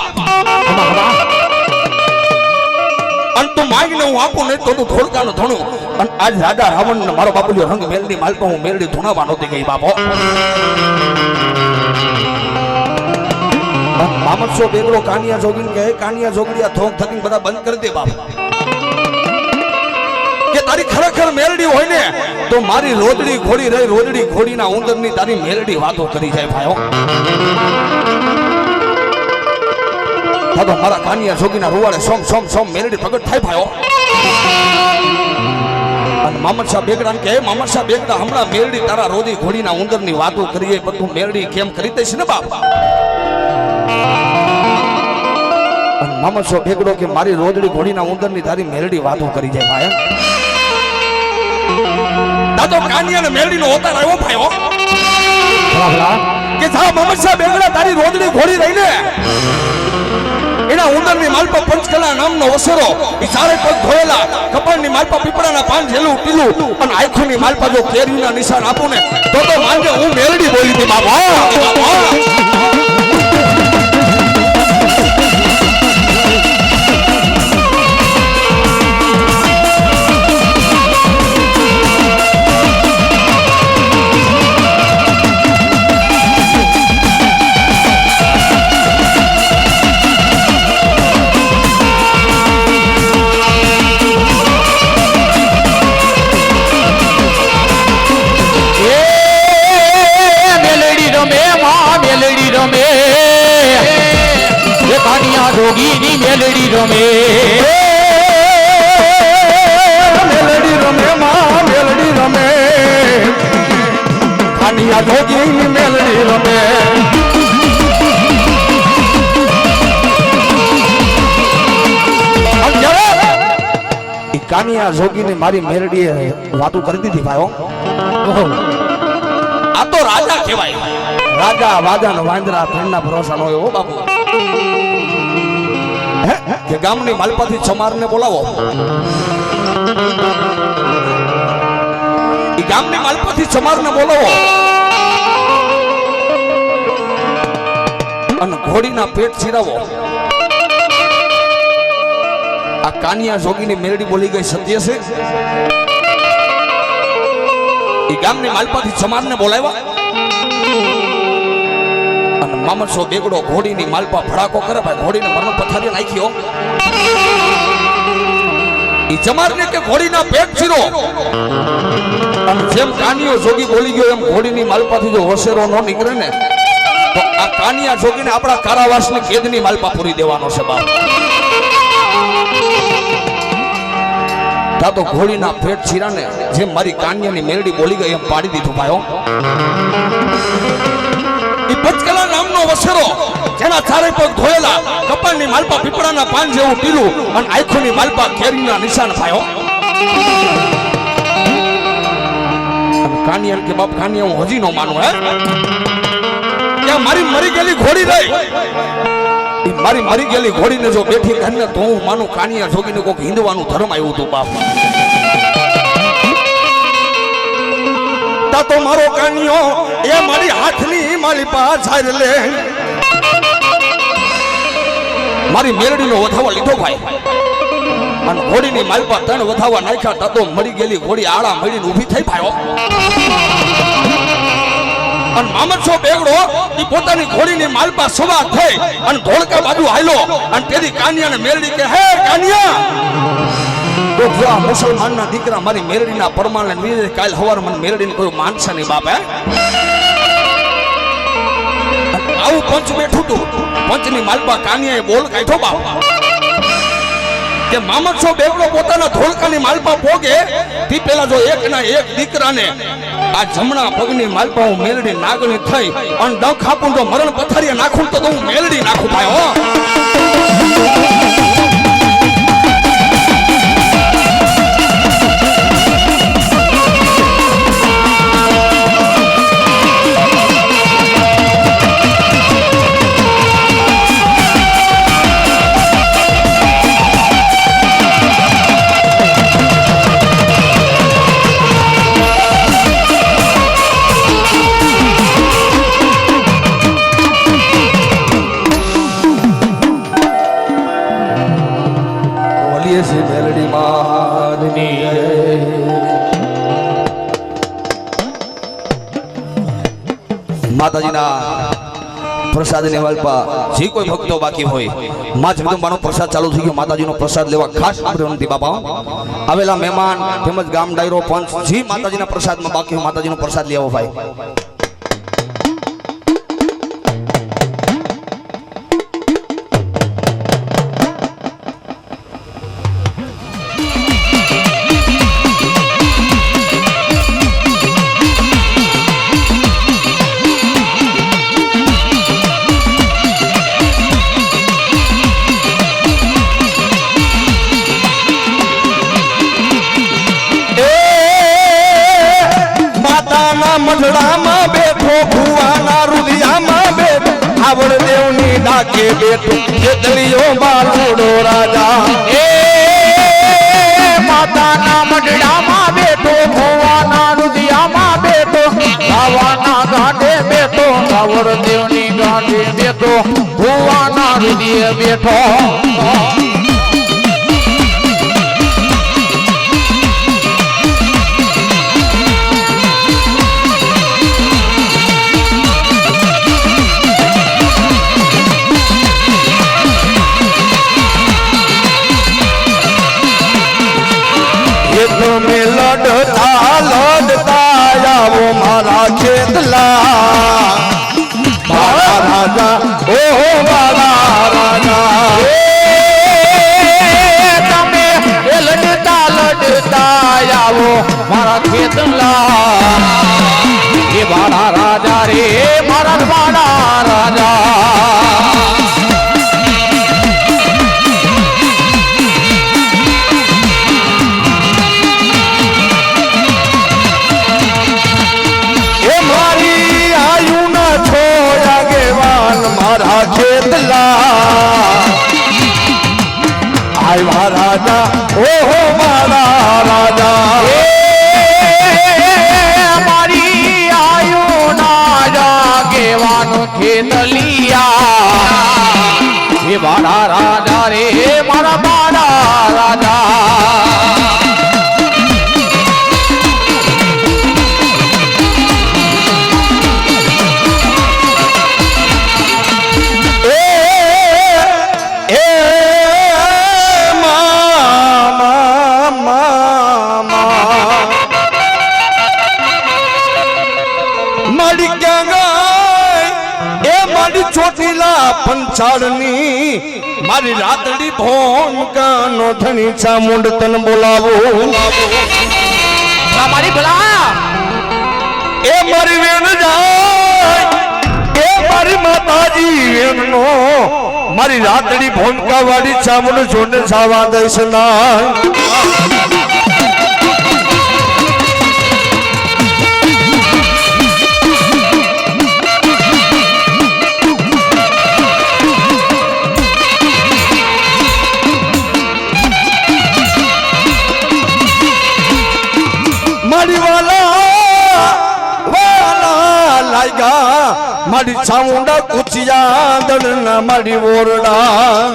અને તું માંગીને હું આપું નહીં તો તું ધોળકાનું ધણું અને આજ રાજા રાવણ ને મારો બાપુલિયો રંગ મેલડી માલપા હું મેરડી ધૂણાવા નહોતી ગઈ બાપો મામસો બેગડો કાનિયા જોગીને કહે કાનિયા જોગડીયા થોક થકી બધા બંધ કરી દે બાપ કે તારી ખરેખર મેલડી હોય ને તો મારી રોદડી ઘોડી રહી રોદડી ઘોડીના ઉંદરની તારી મેલડી વાતો કરી જાય ભાઈઓ તો મારા કાનિયા જોગીના રૂવાડે સોમ સોમ સોમ મેલડી પ્રગટ થાય ભાઈઓ અને મામદ શાહ બેગડા કે મામદ શાહ બેગડા હમણાં મેલડી તારા રોદી ઘોડીના ઉંદરની વાતો કરીએ પણ તું મેલડી કેમ કરી દઈશ ને બાપ અને મામદ શાહ બેગડો કે મારી રોદડી ઘોડીના ઉંદરની તારી મેલડી વાતો કરી જાય ભાઈ દાદો કાનિયા ને મેલડી નો હોતા આવ્યો ભાઈઓ કે જા મામદ શાહ બેગડા તારી રોદડી ઘોડી રહી ને એના ઉંદરની માલપા પંચકલા નામનો વસરો એ ચારે પગ ધોયેલા કપાળની માલપા પીપળાના પાન ઝેલું ટીલું અને આંખોની માલપા જો કેરીના નિશાન આપું ને તો માનજે હું મેલડી બોલી હતી બાબા જોગીની મેલડી રમે મેલડી રમે માં મેલડી રમે કાનિયા જોગીની મેલડી રમે કાનિયા જોગીને મારી મેલડીએ વાતો કરી દીધી ભાઈઓ આ તો રાજા કહેવાય રાજા વાજા નો વાંદરા ત્રણના ભરોસા નો હોય બાપુ કે ગામની માલપાથી ચમારને બોલાવો એ ગામની માલપાથી ચમારને બોલાવો અને ઘોડીના પેટ ચીરાવો આ કાનિયા જોગીની મેરડી બોલી ગઈ સત્ય છે એ ગામની માલપાથી ચમારને બોલાવ્યા અને મામસો બેગડો ઘોડીની માલપા ભડાકો કરે ભાઈ ઘોડીને મરણ પથારી નાખ્યો ઈ ચમારને કે ઘોડીના પેટ ચીરો અને જેમ કાનિયો જોગી બોલી ગયો એમ ઘોડીની માલપાથી જો હોશેરો ન નીકળે ને તો આ કાનિયા જોગીને આપણા કારાવાસની કેદની માલપા પૂરી દેવાનો છે બાપ તો ઘોડીના પેટ ચીરાને જેમ મારી કાનિયાની મેરડી બોલી ગઈ એમ પાડી દીધું ભાઈઓ ઈ પંચકલા નામનો વસેરો જેના ચારે પગ ધોયેલા કપાળની માલપા પીપળાના પાન જેવું પીલું અને આંખોની માલપા કેરીના નિશાન ભાઈઓ કાનિયા કે બાપ કાનિયા હું હજી નો માનું હે કે મારી મરી ગયેલી ઘોડી રહી ઈ મારી મરી ગયેલી ઘોડીને જો બેઠી કરીને તો હું માનું કાનિયા જોગીને કોક હિંદવાનું ધર્મ આવ્યું હતું બાપ તો મારો કાનિયો એ મારી હાથની માલિપા છાર લે મારી મેરડીનો વધાવા લીધો ભાઈ અને ઘોડીની માલપા ત્રણ વધાવા નાખ્યા તો મરી ગયેલી ઘોડી આળા મળીને ઊભી થઈ ભાઈઓ અને મામદસો બેગડો ઈ પોતાની ઘોડીની માલપા સવાર થઈ અને ધોળકા બાજુ હાલ્યો અને તેની કાનિયાને મેરડી કે હે કાનિયા તો જો આ મુસલમાનના દીકરા મારી મેરડીના પરમાને નીરે કાલ હવાર મને મેરડીને કોઈ માનશે નહીં બાપ હે આવું પંચ બેઠું તું પંચની માલપા કાનિયાએ બોલ કાઢ્યો બાપ કે મામદસો બેગડો પોતાના ધોળકાની માલપા પોગે તે પેલા જો એક ના એક દીકરાને આ જમણા પગની માલપા હું મેલડી નાગણી થઈ અને ડંખ આપું તો મરણ પથારીએ નાખું તો હું મેલડી નાખું ભાઈ હો છે મેલડી મારની માતાજીના પ્રસાદની વાલપા જે કોઈ ભક્તો બાકી હોય માં જગદંબાનો પ્રસાદ ચાલુ થઈ ગયો માતાજીનો પ્રસાદ લેવા ખાસ વિનંતી બાપા આવેલા મહેમાન તેમજ ગામ ડાયરો પંચ જે માતાજીના પ્રસાદમાં બાકી હોય માતાજીનો પ્રસાદ લેવો ભાઈ મઢડામાં બેઠો ભુવાના રુધિયામાં બેઠો આવડ દેવની ડાકે બેઠો જેતલીઓ બાલુડો રાજા એ માતાના મઢડામાં બેઠો ભુવાના રુદિયામાં બેઠો ગાવાના ગાંઠે બેઠો ગાવર દેવની ગાંઠે બેઠો ભુવાના રુદિયે બેઠો તમે લડતા લડતા આવો મારા ખેતલા મારા રાજા ઓહો મારા રાજા તમે લડતા લડતા આવો મારા ખેતલા એ મારા રાજા રે મારા રાજા મારા ખેતલા આવ્યા રાજા ઓહો મારા રાજા મારી આયુ ના જાગેવાનું ખેતલિયા એ મારા રાજા રે મારા રાજા પંચાળની મારી રાતડી ભોન કાનો ધણી ચામુંડ તન બોલાવો મારી ભલા એ મારી વેણ જાય એ મારી માતાજી વેણનો મારી રાતડી ભોનકા વાળી ચામુંડ જોડે સાવા દઈશ ના મારી ચામુંડા કુચિયા દળના મારી ઓરડા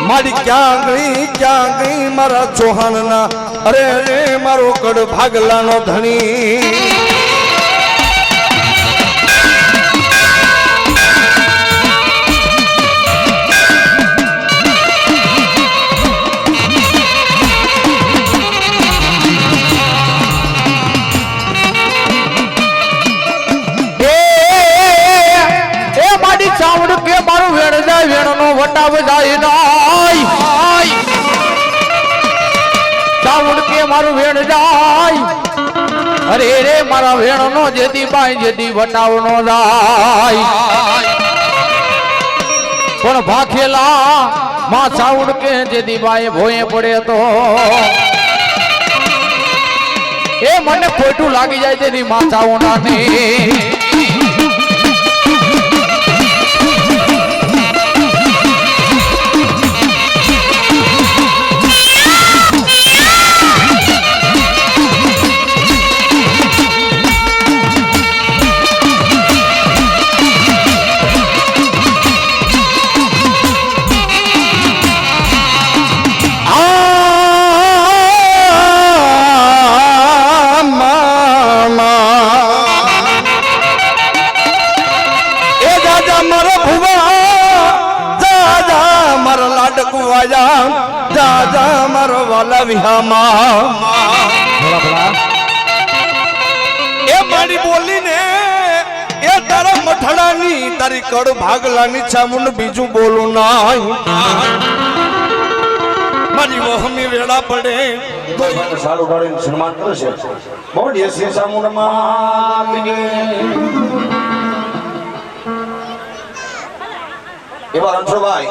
મારી ક્યાં ગઈ મારા ચૌહાણના અરે રે મારો કડ ભાગલાનો ધણી ચાવડ કે મારું વેણ જાય વેણનો વટાવ જાય નાય ચાવડ કે મારું વેણ જાય અરે રે મારા વેણનો જેથી બાઈ જેથી વટાવ નો જાય પણ ભાખેલા માં ચાવડ કે જેથી બાઈ ભોએ પડે તો એ મને ખોટું લાગી જાય તેની માં ચાવડા ને મારો વાલા વિહામાં ભલા ભલા એ મારી બોલીને એ તારા મઠડાની તારી કડ ભાગલાની ચામુંડ બીજું બોલું નહીં મારી મોહમી વેળા પડે તો સારું ગાડીને સન્માન કરે છે બોડીએ છે સામુંડમાં એવા રણછોડભાઈ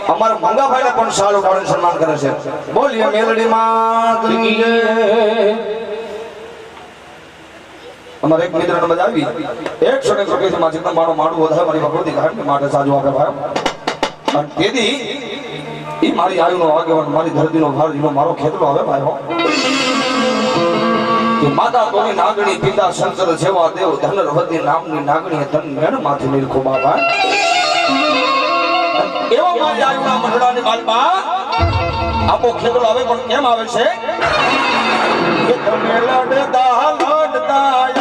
અમારા મંગાભાઈને પણ સારું ગાડીને સન્માન કરે છે બોલીએ મેલડીમાં અમારે એક મિત્ર નમજ આવી 101 રૂપિયા માં જેટલા મારો માડું વધારે મારી ભગવતી ઘાટ માટે સાજુ આપે ભાઈ અને તેથી ઈ મારી આયુનો આગેવાન મારી ધરતીનો ભાર ઈનો મારો ખેતલો આવે ભાઈ હો કે માતા તોની નાગણી પિતા શંકર સેવા દેવ ધનરવતી નામની નાગણી ધન મેણ માથે નિરખો બાબા એવો મારી આયુના મંડળાની બાલમાં આપો ખેતલો આવે પણ કેમ આવે છે કે તમે લડતા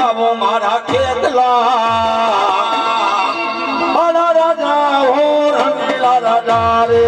આવો મારા ખેતલા મારા રાજા હો રંગીલા રાજા રે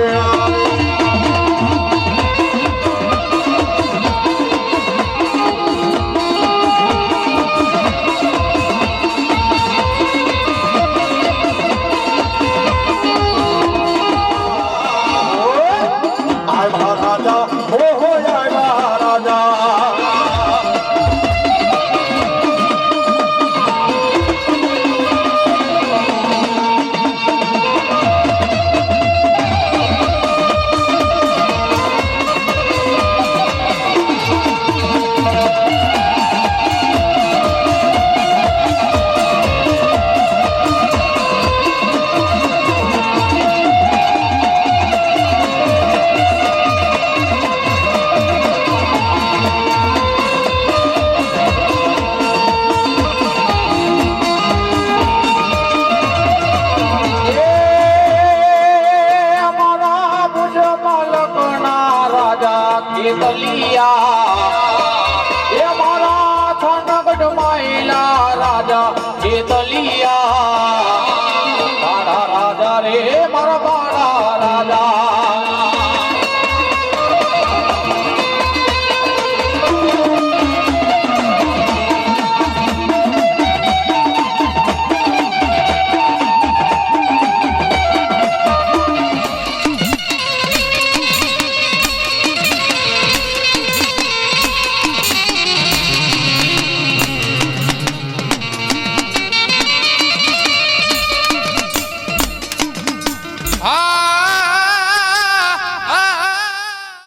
એ મારા થનગઢ માયલા રાજા જેતલિયા